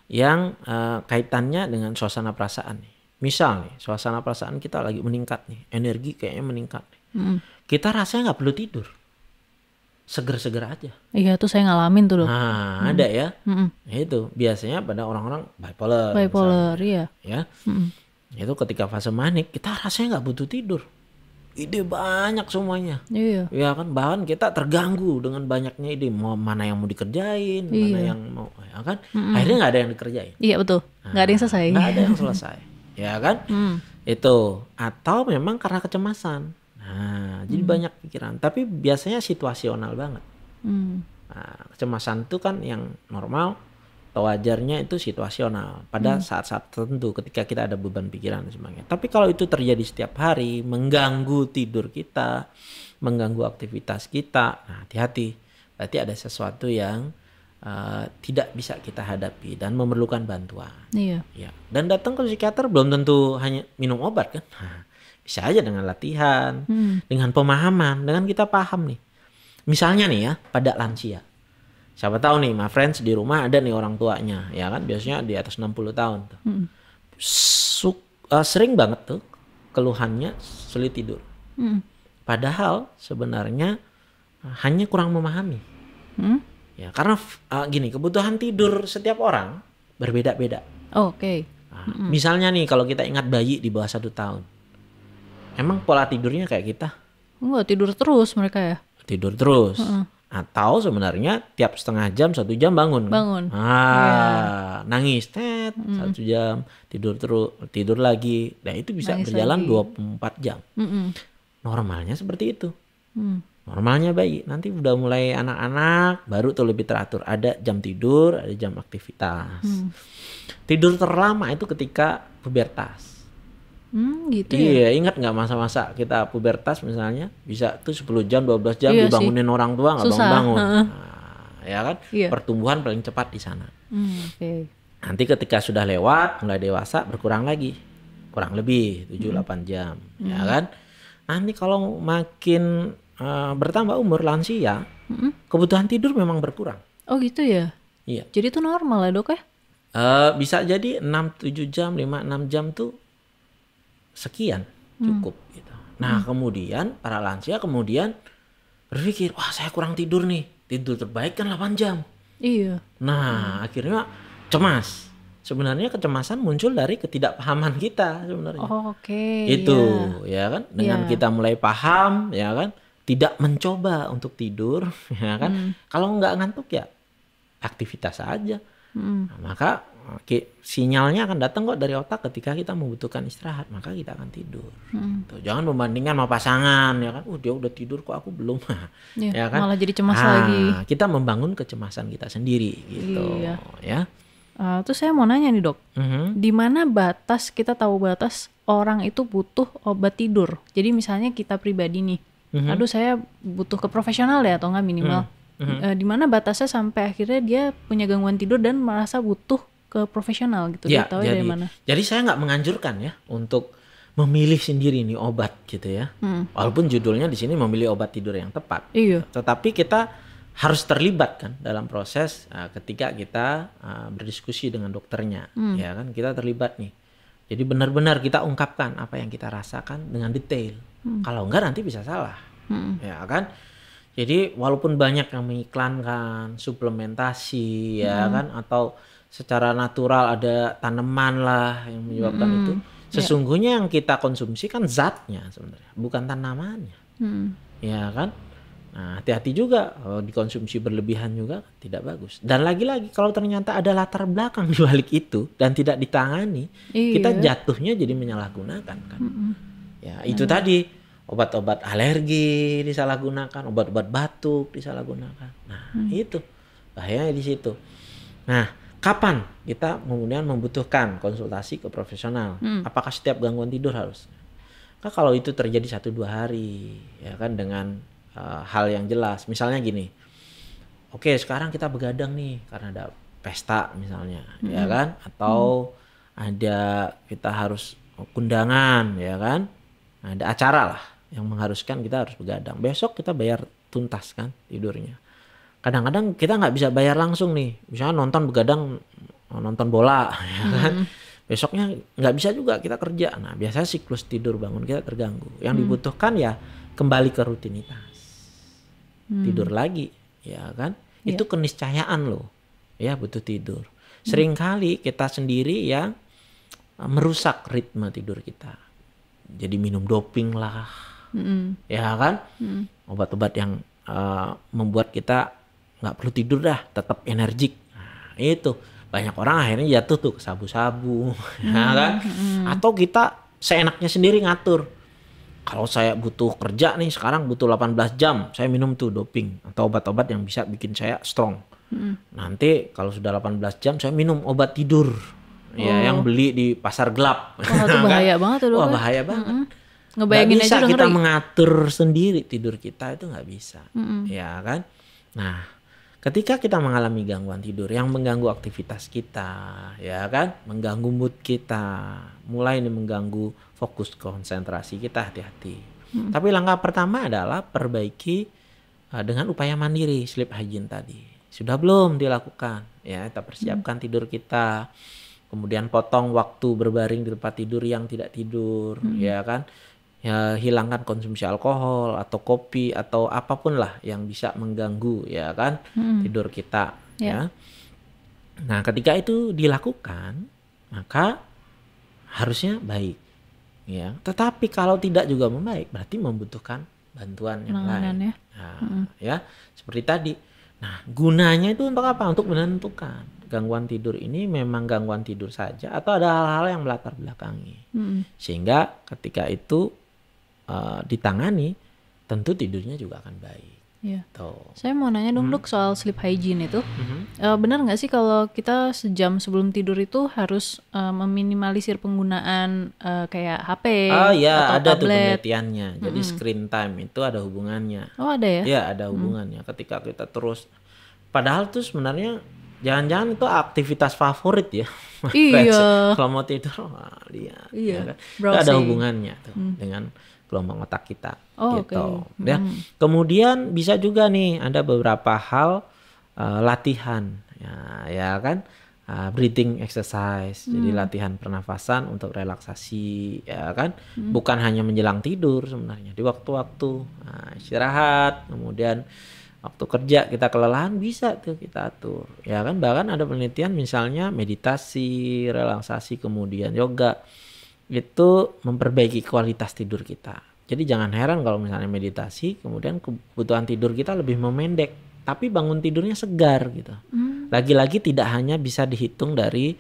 yang kaitannya dengan suasana perasaan nih. Misal nih, suasana perasaan kita lagi meningkat nih, energi kayaknya meningkat nih. Kita rasanya nggak perlu tidur, seger-seger aja. Iya tuh saya ngalamin tuh dok. Nah ada ya, itu biasanya pada orang-orang bipolar. Bipolar iya. Ya, itu ketika fase manik kita rasanya nggak butuh tidur, ide banyak semuanya. Iya. Ya kan, bahkan kita terganggu dengan banyaknya ide, mau mana yang mau dikerjain, mana yang mau, ya kan. Akhirnya nggak ada yang dikerjain. Iya betul, nggak ada yang selesai. Nggak ada yang selesai. Ya kan, itu atau memang karena kecemasan. Nah, jadi banyak pikiran. Tapi biasanya situasional banget. Nah, kecemasan itu kan yang normal atau wajarnya itu situasional pada saat-saat tertentu ketika kita ada beban pikiran dan sebagainya. Tapi kalau itu terjadi setiap hari, mengganggu tidur kita, mengganggu aktivitas kita, nah hati-hati. Berarti ada sesuatu yang tidak bisa kita hadapi dan memerlukan bantuan. Iya. Ya. Dan datang ke psikiater belum tentu hanya minum obat kan. Nah, bisa aja dengan latihan, dengan pemahaman, dengan kita paham nih. Misalnya nih ya, pada lansia. Siapa tahu nih, my friends di rumah ada nih orang tuanya, ya kan biasanya di atas 60 tahun tuh. Sering banget tuh keluhannya sulit tidur. Padahal sebenarnya hanya kurang memahami. Ya, karena gini, kebutuhan tidur setiap orang berbeda-beda. Oke. Nah, misalnya nih kalau kita ingat bayi di bawah 1 tahun. Emang pola tidurnya kayak kita? Enggak, tidur terus mereka ya? Tidur terus. Atau sebenarnya tiap setengah jam 1 jam bangun. Nangis 1 jam, tidur lagi. Dan itu bisa nangis berjalan lagi. 24 jam. Normalnya seperti itu. Normalnya bayi, nanti udah mulai anak-anak baru tuh lebih teratur, ada jam tidur, ada jam aktivitas. Tidur terlama itu ketika pubertas. Gitu ya. Iya, ingat nggak masa-masa kita pubertas misalnya bisa tuh 10 jam 12 jam dibangunin orang tua nggak bangun-bangun. Nah, ya kan? Pertumbuhan paling cepat di sana. Nanti ketika sudah lewat mulai dewasa berkurang lagi. Kurang lebih 7-8 jam, ya kan? Nanti kalau makin bertambah umur lansia, kebutuhan tidur memang berkurang. Oh gitu ya? Iya. Jadi itu normal ya dok ya? Bisa jadi 6-7 jam, 5-6 jam tuh sekian cukup gitu. Nah kemudian para lansia kemudian berpikir, wah saya kurang tidur nih, tidur terbaik kan 8 jam. Iya. Nah akhirnya cemas. Sebenarnya kecemasan muncul dari ketidakpahaman kita sebenarnya. Oh, oke. Itu ya kan, dengan kita mulai paham ya kan, tidak mencoba untuk tidur ya kan. Kalau nggak ngantuk ya aktivitas saja. Nah, maka sinyalnya akan datang kok dari otak ketika kita membutuhkan istirahat, maka kita akan tidur. Tuh, jangan membandingkan sama pasangan ya kan. Dia udah tidur kok aku belum. Ya kan? Malah jadi cemas lagi. Kita membangun kecemasan kita sendiri gitu. Iya. Ya. Terus saya mau nanya nih dok, di mana batas kita tahu batas orang itu butuh obat tidur? Jadi misalnya kita pribadi nih, aduh saya butuh ke profesional ya atau enggak minimal. Di mana batasnya sampai akhirnya dia punya gangguan tidur dan merasa butuh ke profesional gitu? Ya, dia tahu dari mana? Jadi saya nggak menganjurkan ya untuk memilih sendiri nih obat gitu ya. Walaupun judulnya di sini memilih obat tidur yang tepat. Iya. Tetapi kita harus terlibat kan dalam proses ketika kita berdiskusi dengan dokternya, ya kan, kita terlibat nih. Jadi benar-benar kita ungkapkan apa yang kita rasakan dengan detail. Kalau enggak nanti bisa salah, ya kan. Jadi walaupun banyak yang mengiklankan suplementasi, ya kan, atau secara natural ada tanaman lah yang menyebabkan itu. Sesungguhnya yang kita konsumsi kan zatnya sebenarnya, bukan tanamannya, ya kan. Nah, hati-hati juga kalau dikonsumsi berlebihan juga tidak bagus. Dan lagi-lagi kalau ternyata ada latar belakang di balik itu dan tidak ditangani, kita jatuhnya jadi menyalahgunakan kan. Ya, itu tadi obat-obat alergi disalahgunakan, obat-obat batuk disalahgunakan. Nah, itu bahayanya di situ. Nah, kapan kita kemudian membutuhkan konsultasi ke profesional? Apakah setiap gangguan tidur harus? Nah, kalau itu terjadi 1-2 hari, ya kan, dengan hal yang jelas, misalnya gini, oke sekarang kita begadang nih karena ada pesta misalnya, ya kan, atau ada kita harus kondangan, ya kan, ada acara lah yang mengharuskan kita harus begadang. Besok kita bayar tuntas kan tidurnya. Kadang-kadang kita nggak bisa bayar langsung nih, misalnya nonton begadang, nonton bola, ya kan. Besoknya nggak bisa juga, kita kerja. Nah biasanya siklus tidur bangun kita terganggu. Yang dibutuhkan ya kembali ke rutinitas. Tidur lagi, ya kan? Itu keniscayaan loh, ya butuh tidur. Seringkali kita sendiri yang merusak ritme tidur kita. Jadi minum doping lah, ya kan? Obat-obat yang membuat kita nggak perlu tidur dah, tetap energik. Nah, itu banyak orang akhirnya jatuh tuh ke sabu-sabu, ya kan? Atau kita seenaknya sendiri ngatur. Kalau saya butuh kerja nih sekarang butuh 18 jam, saya minum tuh doping atau obat-obat yang bisa bikin saya strong. Nanti kalau sudah 18 jam saya minum obat tidur, ya yang beli di pasar gelap. Wah itu bahaya banget tuh dok. Wah bahaya banget. Ngebayangin gak bisa aja kita mengatur sendiri tidur kita, itu nggak bisa, ya kan. Nah ketika kita mengalami gangguan tidur yang mengganggu aktivitas kita, ya kan, mengganggu mood kita, mulai mengganggu fokus konsentrasi kita, hati-hati. Tapi langkah pertama adalah perbaiki dengan upaya mandiri, sleep hygiene tadi. Sudah belum dilakukan? Ya, kita persiapkan tidur kita. Kemudian potong waktu berbaring di tempat tidur yang tidak tidur, ya kan? Ya, hilangkan konsumsi alkohol atau kopi atau apapun lah yang bisa mengganggu, ya kan, tidur kita, ya. Nah, ketika itu dilakukan, maka harusnya baik, ya. Tetapi kalau tidak juga membaik, berarti membutuhkan bantuan yang lain. Nah, ya, seperti tadi. Nah, gunanya itu untuk apa? Untuk menentukan gangguan tidur ini memang gangguan tidur saja atau ada hal-hal yang melatar belakangi. Sehingga ketika itu ditangani, tentu tidurnya juga akan baik. Iya. Saya mau nanya dong dok soal sleep hygiene itu. Benar nggak sih kalau kita sejam sebelum tidur itu harus meminimalisir penggunaan kayak HP atau ada tablet? Tuh penelitiannya. Jadi screen time itu ada hubungannya. Oh ada ya? Iya ada hubungannya. Ketika kita terus, padahal tuh sebenarnya jangan-jangan itu aktivitas favorit ya. Iya. Kalau mau tidur, lihat. Iya. Ya kan? Itu ada hubungannya tuh dengan gelombang otak kita. gitu. Ya. Kemudian bisa juga nih ada beberapa hal latihan ya kan, breathing exercise. Jadi latihan pernafasan untuk relaksasi ya kan. Bukan hanya menjelang tidur sebenarnya, di waktu-waktu istirahat, kemudian waktu kerja kita kelelahan bisa tuh kita atur ya kan. Bahkan ada penelitian misalnya meditasi, relaksasi, kemudian yoga itu memperbaiki kualitas tidur kita. Jadi jangan heran kalau misalnya meditasi kemudian kebutuhan tidur kita lebih memendek, tapi bangun tidurnya segar gitu. Lagi-lagi tidak hanya bisa dihitung dari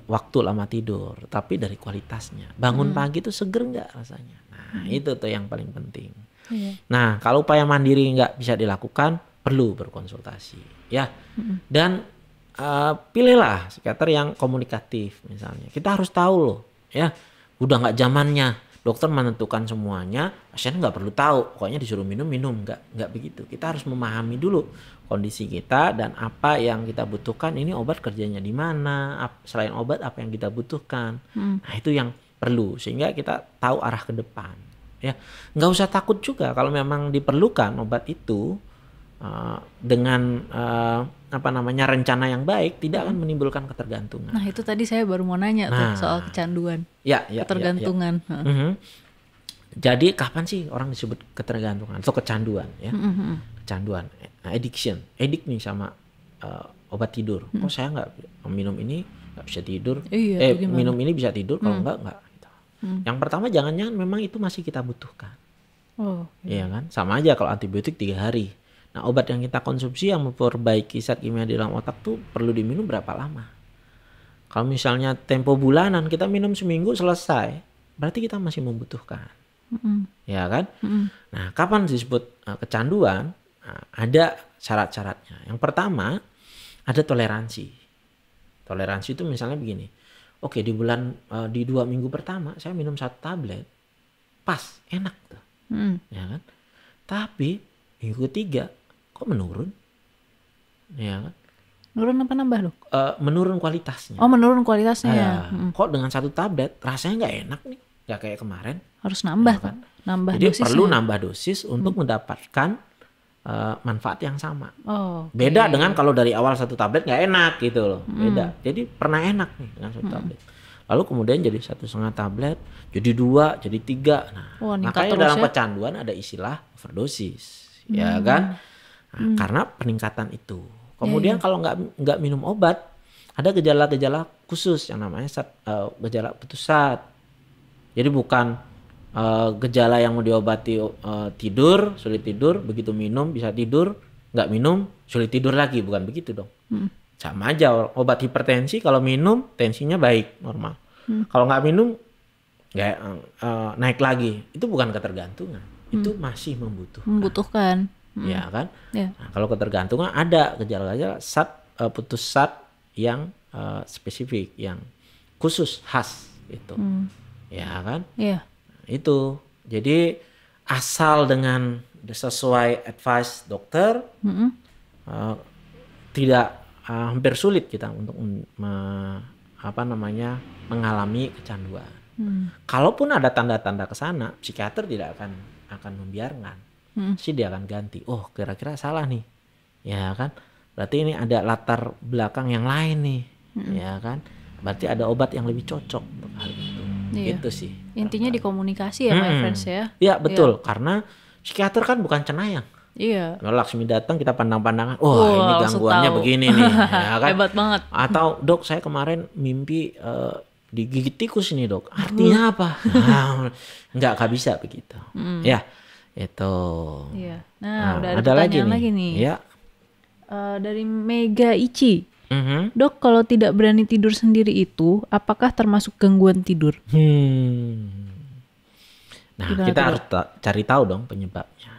waktu lama tidur, tapi dari kualitasnya. Bangun pagi itu seger nggak rasanya? Nah itu tuh yang paling penting. Nah kalau upaya mandiri nggak bisa dilakukan, perlu berkonsultasi ya. Dan pilihlah psikiater yang komunikatif misalnya. Kita harus tahu loh ya, udah nggak zamannya dokter menentukan semuanya, pasien nggak perlu tahu, pokoknya disuruh minum nggak begitu. Kita harus memahami dulu kondisi kita dan apa yang kita butuhkan. Ini obat kerjanya di mana, selain obat apa yang kita butuhkan. Nah itu yang perlu sehingga kita tahu arah ke depan ya. Nggak usah takut juga kalau memang diperlukan obat itu dengan rencana yang baik, tidak akan menimbulkan ketergantungan. Nah itu tadi saya baru mau nanya tuh soal kecanduan, ketergantungan. Jadi kapan sih orang disebut ketergantungan atau kecanduan ya? Kecanduan, addiction, addict nih sama obat tidur. Kok saya nggak minum ini nggak bisa tidur? Minum ini bisa tidur, kalau nggak. Gitu. Yang pertama jangan-jangan memang itu masih kita butuhkan. Iya kan? Sama aja kalau antibiotik 3 hari. Nah obat yang kita konsumsi yang memperbaiki zat kimia di dalam otak tuh perlu diminum berapa lama? Kalau misalnya tempo bulanan kita minum seminggu selesai, berarti kita masih membutuhkan. Ya kan? Nah kapan disebut kecanduan? Nah, ada syarat-syaratnya. Yang pertama ada toleransi. Toleransi itu misalnya begini. Oke di 2 minggu pertama saya minum 1 tablet, pas enak tuh, ya kan? Tapi minggu ketiga kok menurun, ya kan? Menurun apa nambah loh? Menurun kualitasnya. Oh menurun kualitasnya. Kok dengan 1 tablet rasanya nggak enak nih, nggak kayak kemarin. Harus nambah ya kan? Nambah jadi dosisnya. perlu nambah dosis untuk mendapatkan manfaat yang sama. Okay. Beda dengan kalau dari awal 1 tablet nggak enak gitu loh. Beda. Jadi pernah enak nih dengan 1 tablet. Lalu kemudian jadi 1,5 tablet, jadi 2, jadi 3. Nah, makanya dalam kecanduan ada istilah overdosis, ya kan? Nah, karena peningkatan itu. Kemudian kalau nggak minum obat, ada gejala-gejala khusus yang namanya gejala putus zat. Jadi bukan gejala yang mau diobati tidur, sulit tidur, begitu minum bisa tidur, nggak minum sulit tidur lagi, bukan begitu dong. Sama aja obat hipertensi kalau minum tensinya baik normal. Kalau nggak minum naik lagi, itu bukan ketergantungan, itu masih membutuhkan. Ya kan? Nah, kalau ketergantungan ada gejala-gejala putus zat yang spesifik, yang khusus khas itu, ya kan? Itu jadi asal dengan sesuai advice dokter, tidak hampir sulit kita untuk mengalami kecanduan. Kalaupun ada tanda-tanda ke sana, psikiater tidak akan membiarkan. Pasti dia akan ganti. Oh, kira-kira salah nih. Ya kan? Berarti ini ada latar belakang yang lain nih. Ya kan? Berarti ada obat yang lebih cocok untuk hal itu. Itu sih. Intinya di komunikasi ya, my friends ya. Iya, betul. Karena psikiater kan bukan cenayang. Iya. Kalau Laksmi datang kita pandang-pandangan, ini gangguannya begini nih, ya kan? Hebat banget. Atau dok saya kemarin mimpi digigit tikus nih dok, artinya apa? Nggak bisa begitu. Ya, itu. Iya. Nah, udah ada pertanyaan lagi nih. Ya. Dari Mega Ichi. Dok, kalau tidak berani tidur sendiri itu, apakah termasuk gangguan tidur? Nah, kita harus cari tahu dong penyebabnya.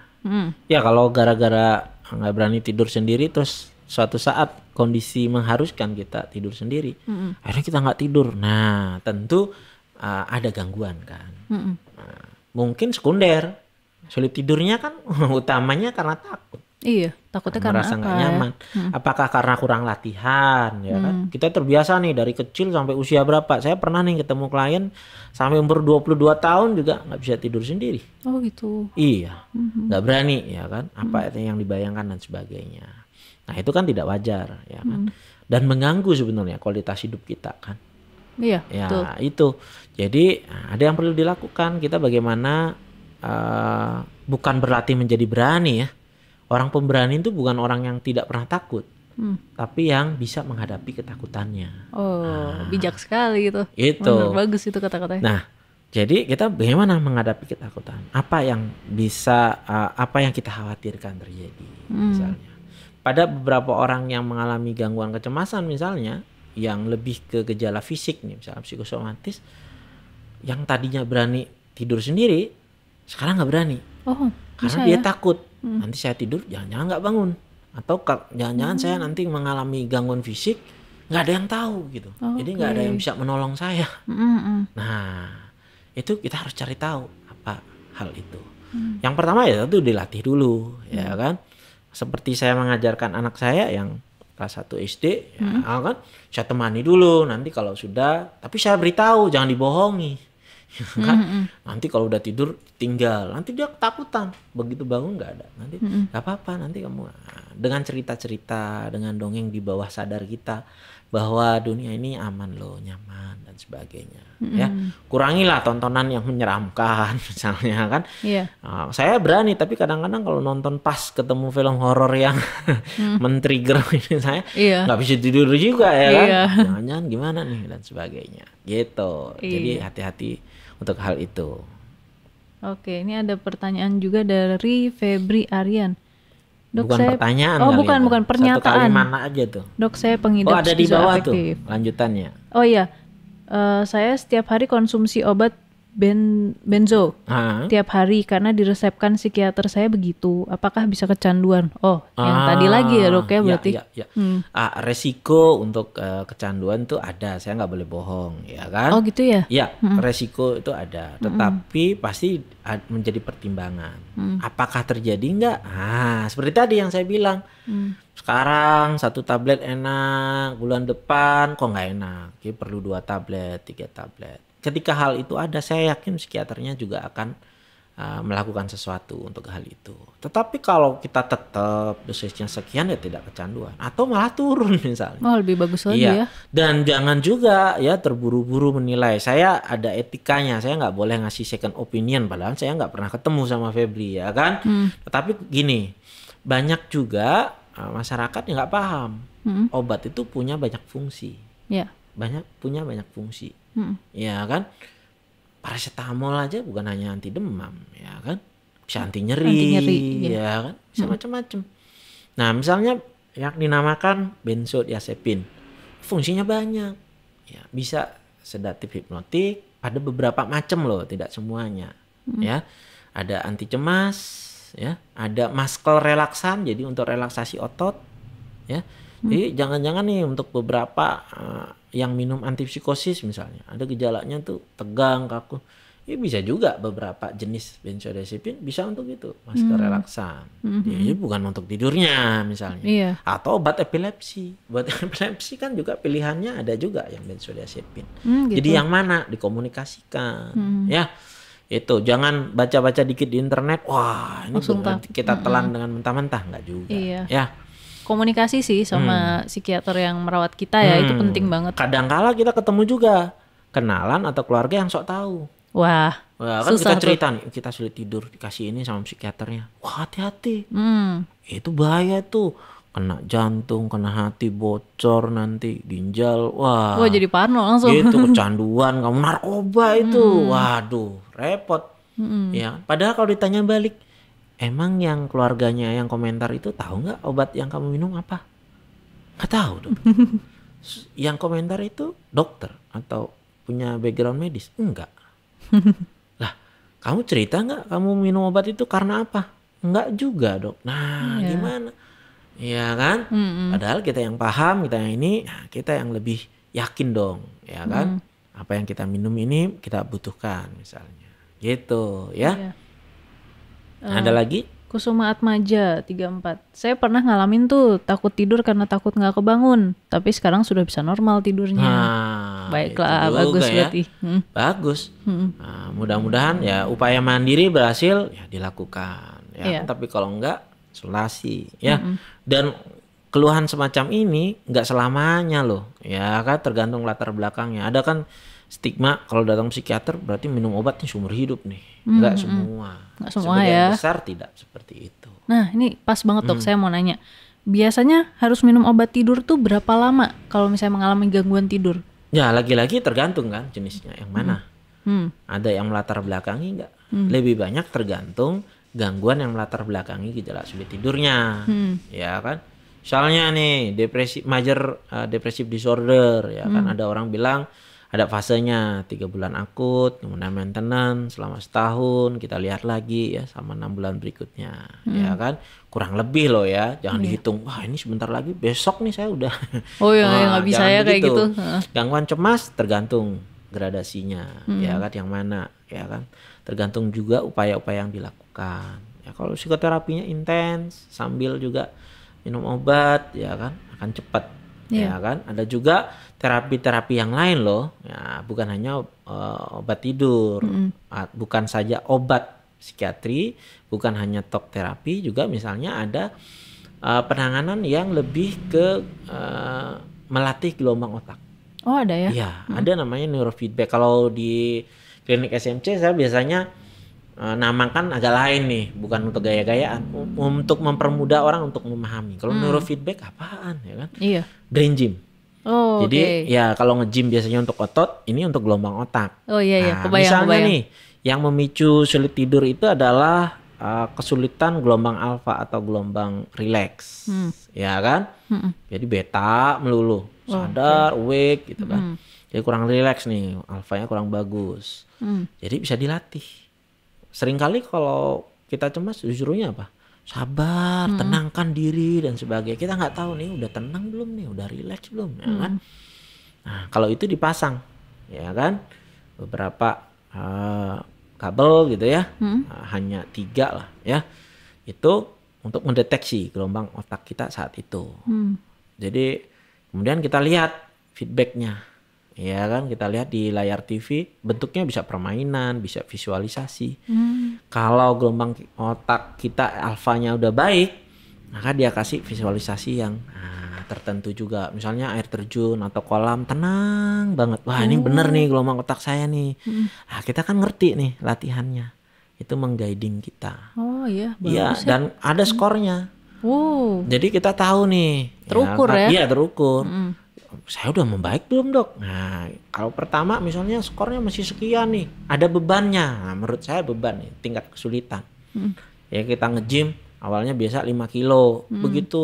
Ya kalau gara-gara nggak berani tidur sendiri terus suatu saat kondisi mengharuskan kita tidur sendiri, akhirnya kita nggak tidur. Nah tentu ada gangguan kan. Nah, mungkin sekunder, sulit tidurnya kan utamanya karena takut. Iya, takutnya karena merasa apa nggak ya? nyaman. Apakah karena kurang latihan, ya kan? Kita terbiasa nih dari kecil sampai usia berapa? Saya pernah nih ketemu klien sampai umur 22 tahun juga nggak bisa tidur sendiri. Oh gitu. Iya, nggak berani, ya kan? Apa itu yang dibayangkan dan sebagainya. Nah itu kan tidak wajar, ya kan? Dan mengganggu sebenarnya kualitas hidup kita kan. Iya, Ya betul. itu. Jadi ada yang perlu dilakukan. Kita bagaimana bukan berlatih menjadi berani ya. Orang pemberani itu bukan orang yang tidak pernah takut, tapi yang bisa menghadapi ketakutannya. Oh, bijak sekali gitu. Itu. Bener, bagus itu kata-katanya. Nah, jadi kita bagaimana menghadapi ketakutan? Apa yang bisa, apa yang kita khawatirkan terjadi, misalnya. Pada beberapa orang yang mengalami gangguan kecemasan misalnya, yang lebih ke gejala fisik nih, misalnya psikosomatis, yang tadinya berani tidur sendiri, sekarang nggak berani. Oh, Karena dia takut, nanti saya tidur jangan-jangan nggak bangun. Atau jangan-jangan saya nanti mengalami gangguan fisik, nggak ada yang tahu gitu. Jadi nggak ada yang bisa menolong saya. Nah, itu kita harus cari tahu apa hal itu. Yang pertama ya tentu dilatih dulu, ya kan. Seperti saya mengajarkan anak saya yang kelas 1 SD, ya kan, saya temani dulu. Nanti kalau sudah, tapi saya beritahu jangan dibohongi. Kan? Nanti kalau udah tidur tinggal, nanti dia ketakutan, begitu bangun nggak ada, nanti nggak apa-apa, nanti kamu dengan cerita-cerita, dengan dongeng di bawah sadar kita bahwa dunia ini aman loh, nyaman dan sebagainya. Ya kurangilah tontonan yang menyeramkan misalnya kan. Saya berani, tapi kadang-kadang kalau nonton pas ketemu film horor yang men-trigger ini saya nggak bisa tidur juga ya kan. Jangan-jangan gimana nih dan sebagainya gitu. Jadi hati-hati untuk hal itu. Oke, ini ada pertanyaan juga dari Febri Aryan. Dok, bukan saya... pertanyaan Oh, kali bukan pernyataan. Satu kalimat aja tuh. Dok, saya pengidap ada di bawah skizoafektif. tuh lanjutannya. Oh iya, saya setiap hari konsumsi obat benzo tiap hari karena diresepkan psikiater saya begitu. Apakah bisa kecanduan? Oh, yang tadi lagi ya dok ya berarti. Ya. Resiko untuk kecanduan tuh ada, saya nggak boleh bohong, ya kan? Oh gitu ya? Ya, resiko itu ada, tetapi pasti menjadi pertimbangan. Apakah terjadi nggak? Seperti tadi yang saya bilang. Sekarang 1 tablet enak, bulan depan kok nggak enak, jadi perlu 2 tablet, 3 tablet. Ketika hal itu ada, saya yakin psikiaternya juga akan melakukan sesuatu untuk hal itu. Tetapi kalau kita tetap dosisnya sekian ya tidak kecanduan, atau malah turun misalnya. Oh, lebih bagus lagi ya. Dan jangan juga ya terburu-buru menilai. Saya ada etikanya, saya nggak boleh ngasih second opinion, padahal saya nggak pernah ketemu sama Febri ya kan. Tetapi gini, banyak juga masyarakat yang nggak paham obat itu punya banyak fungsi. Punya banyak fungsi. Ya kan, paracetamol aja bukan hanya anti demam, ya kan, bisa anti nyeri, ya kan, bisa macam-macam. Nah misalnya yang dinamakan benzodiazepin, fungsinya banyak, ya bisa sedatif hipnotik, ada beberapa macam loh, tidak semuanya, ya, ada anti cemas, ya, ada muscle relaksan, jadi untuk relaksasi otot, ya. Jadi jangan-jangan nih untuk beberapa yang minum antipsikosis misalnya, ada gejalanya tuh tegang, kaku. Ya bisa juga beberapa jenis benzodiazepin bisa untuk itu, muscle relaksan. Jadi bukan untuk tidurnya misalnya. Atau obat epilepsi. Obat epilepsi kan juga pilihannya ada juga yang benzodiazepin. Gitu. Jadi yang mana dikomunikasikan, ya. Itu jangan baca-baca dikit di internet, wah ini kita telan dengan mentah-mentah, enggak juga. Ya. Komunikasi sih sama psikiater yang merawat kita ya, itu penting banget. Kadangkala kita ketemu juga kenalan atau keluarga yang sok tahu. Wah kan kita cerita nih, kita sulit tidur, dikasih ini sama psikiaternya. Wah hati-hati, itu bahaya tuh, kena jantung, kena hati, bocor nanti ginjal. Wah jadi parno langsung. Itu kecanduan, kamu narkoba itu. Waduh repot. Ya, padahal kalau ditanya balik, emang yang keluarganya yang komentar itu tahu nggak obat yang kamu minum apa? Nggak tahu dong. Yang komentar itu dokter atau punya background medis? Enggak. Lah, kamu cerita nggak kamu minum obat itu karena apa? Enggak juga dok. Nah, gimana? Ya kan? Padahal kita yang paham, kita yang ini, kita yang lebih yakin dong, ya kan? Apa yang kita minum ini kita butuhkan misalnya. Gitu, ya. Ada lagi Kusuma Atmaja 34. Saya pernah ngalamin tuh takut tidur karena takut nggak kebangun. Tapi sekarang sudah bisa normal tidurnya. Baiklah, bagus ya. Berarti. Bagus. Nah, mudah-mudahan ya upaya mandiri berhasil ya dilakukan. Ya. Tapi kalau enggak, isolasi. Ya. Dan keluhan semacam ini enggak selamanya loh. Ya kan tergantung latar belakangnya. Ada kan stigma kalau datang psikiater berarti minum obat nih seumur hidup nih. Enggak semua. Enggak semua sebagian ya. besar tidak seperti itu. Nah ini pas banget dok, saya mau nanya. Biasanya harus minum obat tidur tuh berapa lama kalau misalnya mengalami gangguan tidur? Ya lagi-lagi tergantung kan jenisnya yang mana. Ada yang melatar belakangi enggak? Lebih banyak tergantung gangguan yang melatar belakangi gejala sulit tidurnya. Ya kan? Misalnya nih major depressive disorder ya kan, ada orang bilang ada fasenya 3 bulan akut, kemudian maintenance selama setahun, kita lihat lagi ya sama 6 bulan berikutnya, ya kan, kurang lebih loh ya, jangan dihitung, wah ini sebentar lagi besok nih saya udah. Oh ya nggak bisa ya kayak gitu. Gangguan cemas tergantung gradasinya, ya kan, yang mana, ya kan, tergantung juga upaya-upaya yang dilakukan. Ya kalau psikoterapinya intens sambil juga minum obat, ya kan, akan cepat. Ya kan, ada juga terapi-terapi yang lain loh, ya bukan hanya obat tidur, bukan saja obat psikiatri, bukan hanya talk terapi, juga misalnya ada penanganan yang lebih ke melatih gelombang otak. Oh ada ya? Iya, ada namanya neurofeedback. Kalau di klinik SMC saya biasanya namakan agak lain nih, bukan untuk gaya-gayaan, untuk mempermudah orang untuk memahami. Kalau neurofeedback apaan ya kan? Iya. Brain gym. Oh, jadi ya kalau nge-gym biasanya untuk otot, ini untuk gelombang otak. Oh iya, nah, misalnya nih, yang memicu sulit tidur itu adalah kesulitan gelombang alfa atau gelombang rileks, ya kan? Jadi beta melulu, sadar, awake gitu kan. Jadi kurang rileks nih, alfanya kurang bagus. Jadi bisa dilatih. Seringkali kalau kita cemas justrunya apa? Sabar, tenangkan diri dan sebagainya. Kita nggak tahu nih udah tenang belum nih, udah rileks belum, ya kan? Nah kalau itu dipasang, ya kan, beberapa kabel gitu ya, hanya 3 lah ya, itu untuk mendeteksi gelombang otak kita saat itu. Jadi kemudian kita lihat feedbacknya. Ya kan, kita lihat di layar TV bentuknya bisa permainan, bisa visualisasi. Kalau gelombang otak kita alfanya udah baik, maka dia kasih visualisasi yang tertentu juga. Misalnya air terjun atau kolam tenang banget. Wah ini bener nih gelombang otak saya nih. Nah, kita kan ngerti nih latihannya. Itu mengguiding kita. Oh iya, bagus ya. Dan ada skornya. Jadi kita tahu nih. Terukur ya? Iya terukur. Saya udah membaik belum dok? Nah kalau pertama misalnya skornya masih sekian nih, ada bebannya. Nah, menurut saya beban nih, tingkat kesulitan. Ya kita nge-gym awalnya biasa 5 kilo, begitu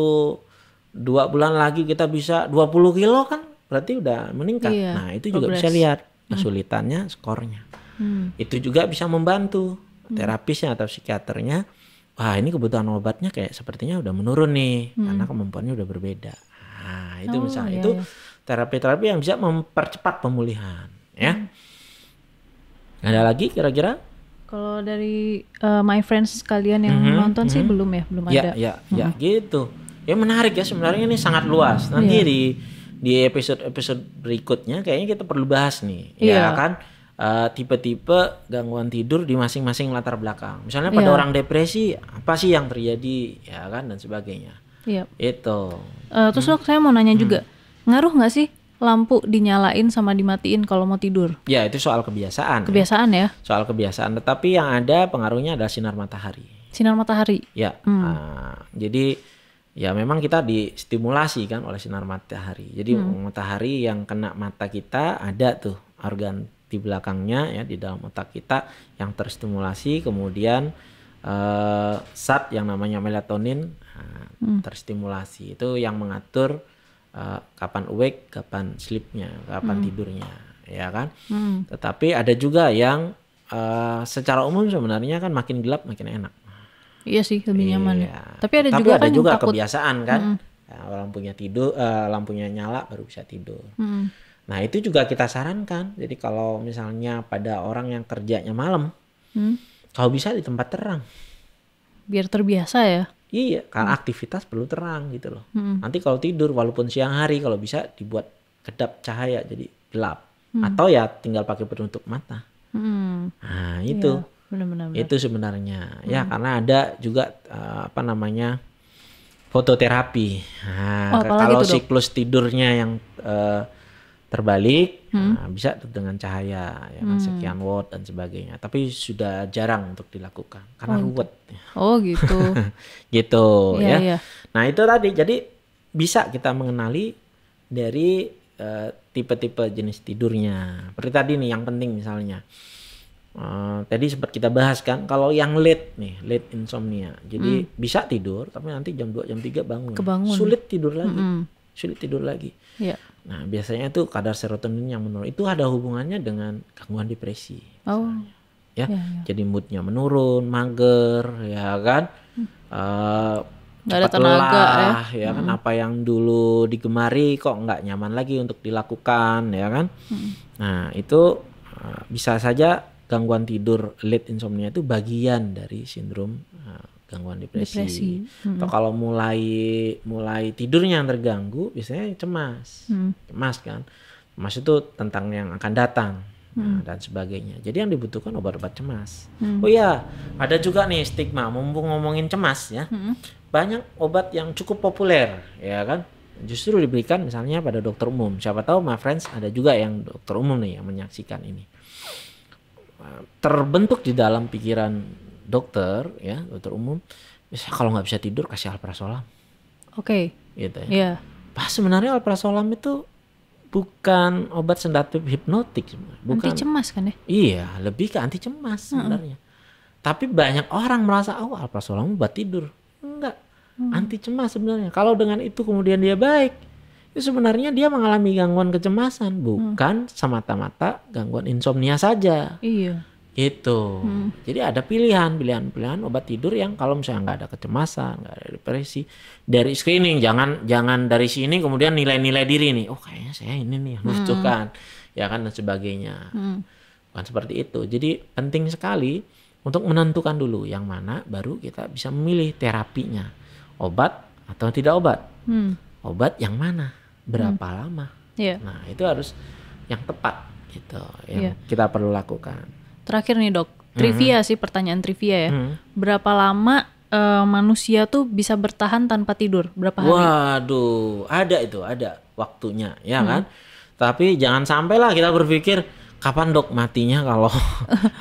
2 bulan lagi kita bisa 20 kilo kan, berarti udah meningkat. Iya, nah itu juga bisa lihat kesulitannya, skornya. Itu juga bisa membantu terapisnya atau psikiaternya. Wah ini kebutuhan obatnya kayak sepertinya udah menurun nih, karena kemampuannya udah berbeda. Nah itu misalnya itu terapi-terapi yang bisa mempercepat pemulihan ya. Ada lagi kira-kira? Kalau dari my friends kalian yang nonton sih belum ada. Ya gitu. Ya menarik ya sebenarnya, ini sangat luas. Nanti di episode berikutnya kayaknya kita perlu bahas nih, ya kan, tipe-tipe gangguan tidur di masing-masing latar belakang. Misalnya pada orang depresi apa sih yang terjadi, ya kan, dan sebagainya. Itu. Terus dok, saya mau nanya juga, ngaruh nggak sih lampu dinyalain sama dimatiin kalau mau tidur? Ya itu soal kebiasaan. Kebiasaan ya? Soal kebiasaan. Tetapi yang ada pengaruhnya adalah sinar matahari. Sinar matahari. Ya. Jadi ya memang kita distimulasi kan oleh sinar matahari. Jadi matahari yang kena mata kita, ada tuh organ di belakangnya ya, di dalam otak kita yang terstimulasi, kemudian zat yang namanya melatonin terstimulasi. Itu yang mengatur kapan awake, kapan sleepnya, kapan tidurnya, ya kan. Tetapi ada juga yang secara umum sebenarnya kan makin gelap makin enak. Iya sih, lebih nyaman. Tapi ada juga takut. Kebiasaan kan. Lampunya tidur, lampunya nyala baru bisa tidur. Nah itu juga kita sarankan. Jadi kalau misalnya pada orang yang kerjanya malam, kalau bisa di tempat terang. Biar terbiasa ya. Iya, karena aktivitas perlu terang gitu loh. Nanti kalau tidur walaupun siang hari kalau bisa dibuat kedap cahaya jadi gelap. Atau ya tinggal pakai penutup mata. Nah itu. Iya, benar-benar. Itu sebenarnya. Ya karena ada juga fototerapi. Nah, kalau siklus tidurnya yang terbalik, bisa dengan cahaya ya kan, sekian watt dan sebagainya. Tapi sudah jarang untuk dilakukan karena ruwet. Oh gitu. Gitu ya. Iya. Nah itu tadi. Jadi bisa kita mengenali dari tipe-tipe jenis tidurnya. Seperti tadi nih yang penting misalnya. Tadi sempat kita bahas kan, kalau yang late insomnia. Jadi bisa tidur tapi nanti jam 2 jam 3 bangun. Sulit tidur lagi. Iya. Nah, biasanya itu kadar serotonin yang menurun. Itu ada hubungannya dengan gangguan depresi. Ya. Jadi moodnya menurun, mager, ya kan? Nggak ada tenaga ya kan? Apa yang dulu digemari kok nggak nyaman lagi untuk dilakukan, ya kan? Nah, itu bisa saja gangguan tidur late insomnia itu bagian dari sindrom gangguan depresi. Atau kalau mulai tidurnya yang terganggu, biasanya cemas. Cemas kan. Cemas itu tentang yang akan datang dan sebagainya. Jadi yang dibutuhkan obat-obat cemas. Oh iya, ada juga nih stigma, mumpung ngomongin cemas ya. Banyak obat yang cukup populer, ya kan? Justru diberikan misalnya pada dokter umum. Siapa tahu my friends ada juga yang dokter umum nih yang menyaksikan ini. Terbentuk di dalam pikiran dokter umum, misalnya kalau nggak bisa tidur kasih alprazolam. Oke. Gitu ya. Pas sebenarnya alprazolam itu bukan obat sedatif hipnotik, bukan. Anti cemas kan ya? Iya, lebih ke anti cemas sebenarnya. Tapi banyak orang merasa alprazolam obat tidur. Enggak, anti cemas sebenarnya. Kalau dengan itu kemudian dia baik, itu sebenarnya dia mengalami gangguan kecemasan, bukan semata-mata gangguan insomnia saja. Iya. Gitu. Jadi ada pilihan obat tidur yang kalau misalnya nggak ada kecemasan, nggak ada depresi, dari screening, jangan dari sini kemudian nilai-nilai diri nih. Oh kayaknya saya ini nih yang membutuhkan, ya kan dan sebagainya. Bukan seperti itu. Jadi penting sekali untuk menentukan dulu yang mana, baru kita bisa memilih terapinya, obat atau tidak obat. Obat yang mana, berapa lama. Nah itu harus yang tepat gitu, yang kita perlu lakukan. Terakhir nih dok, trivia sih, pertanyaan trivia ya. Berapa lama manusia tuh bisa bertahan tanpa tidur? Berapa hari? Waduh, ada waktunya ya kan. Tapi jangan sampailah kita berpikir kapan dok matinya kalau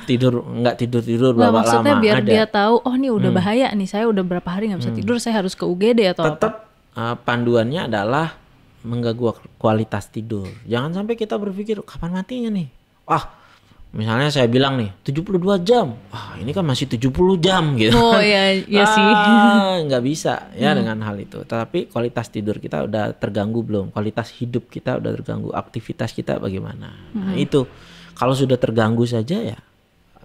nggak tidur berapa lama. Maksudnya biar dia tahu, oh nih udah bahaya nih, saya udah berapa hari nggak bisa tidur, saya harus ke UGD atau tetap panduannya adalah mengganggu kualitas tidur. Jangan sampai kita berpikir kapan matinya nih. Misalnya saya bilang nih 72 jam. Ini kan masih 70 jam gitu. Oh iya sih. Nggak bisa ya dengan hal itu. Tapi kualitas tidur kita udah terganggu belum? Kualitas hidup kita udah terganggu, aktivitas kita bagaimana? Nah, itu kalau sudah terganggu saja ya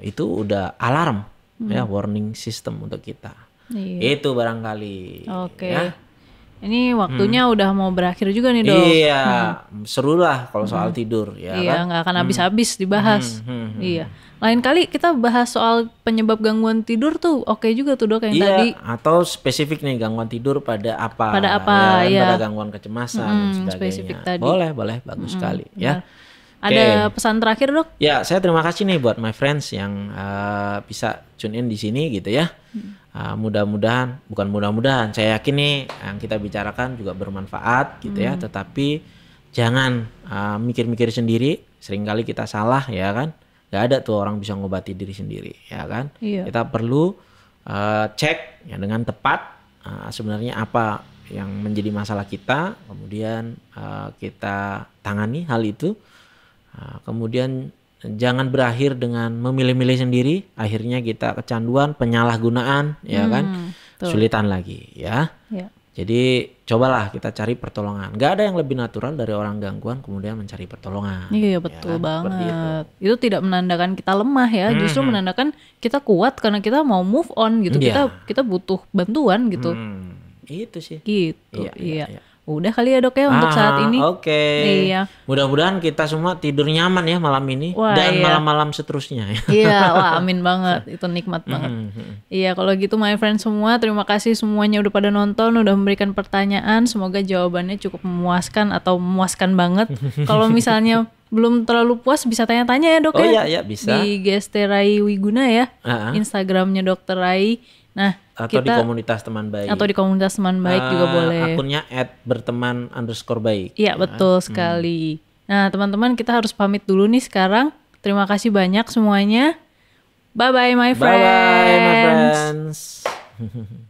itu udah alarm ya, warning system untuk kita. Itu barangkali. Oke. Ya. Ini waktunya udah mau berakhir juga nih dok. Iya, seru lah kalau soal tidur ya. Iya, kan? Nggak akan habis-habis dibahas. Iya. Lain kali kita bahas soal penyebab gangguan tidur tuh, oke juga tuh dok yang tadi. Atau spesifik nih gangguan tidur pada apa? Pada gangguan kecemasan dan sebagainya. Spesifik tadi. Boleh, bagus sekali ya. Ada pesan terakhir dok? Ya, saya terima kasih nih buat my friends yang bisa tune in di sini gitu ya. Mudah-mudahan, saya yakin nih yang kita bicarakan juga bermanfaat gitu ya. Tetapi jangan mikir-mikir sendiri. Seringkali kita salah ya kan. Gak ada tuh orang bisa ngobati diri sendiri ya kan. Kita perlu cek ya dengan tepat sebenarnya apa yang menjadi masalah kita. Kemudian kita tangani hal itu. Kemudian jangan berakhir dengan memilih-milih sendiri, akhirnya kita kecanduan, penyalahgunaan ya kan, sulitan lagi ya. Jadi cobalah kita cari pertolongan. Gak ada yang lebih natural dari orang gangguan kemudian mencari pertolongan. Iya betul banget. Itu tidak menandakan kita lemah ya, justru menandakan kita kuat karena kita mau move on gitu. Kita butuh bantuan gitu. Itu sih. Gitu. Iya. Udah kali ya dok ya untuk saat ini. Oke. Iya. Mudah-mudahan kita semua tidur nyaman ya malam ini. Wah, dan iya. malam-malam seterusnya. Iya, wah amin banget. Itu nikmat banget. Iya, kalau gitu my friends semua, terima kasih semuanya udah pada nonton, udah memberikan pertanyaan. Semoga jawabannya cukup memuaskan atau memuaskan banget. Kalau misalnya belum terlalu puas bisa tanya-tanya ya dok ya. Iya bisa. Di Geste Rai Wiguna ya. Instagramnya Dr. Rai. Nah, atau di komunitas teman baik. Atau di komunitas teman baik juga boleh. Akunnya @berteman_baik. Iya, betul sekali. Nah, teman-teman kita harus pamit dulu nih sekarang. Terima kasih banyak semuanya. Bye-bye my friends. Bye-bye my friends.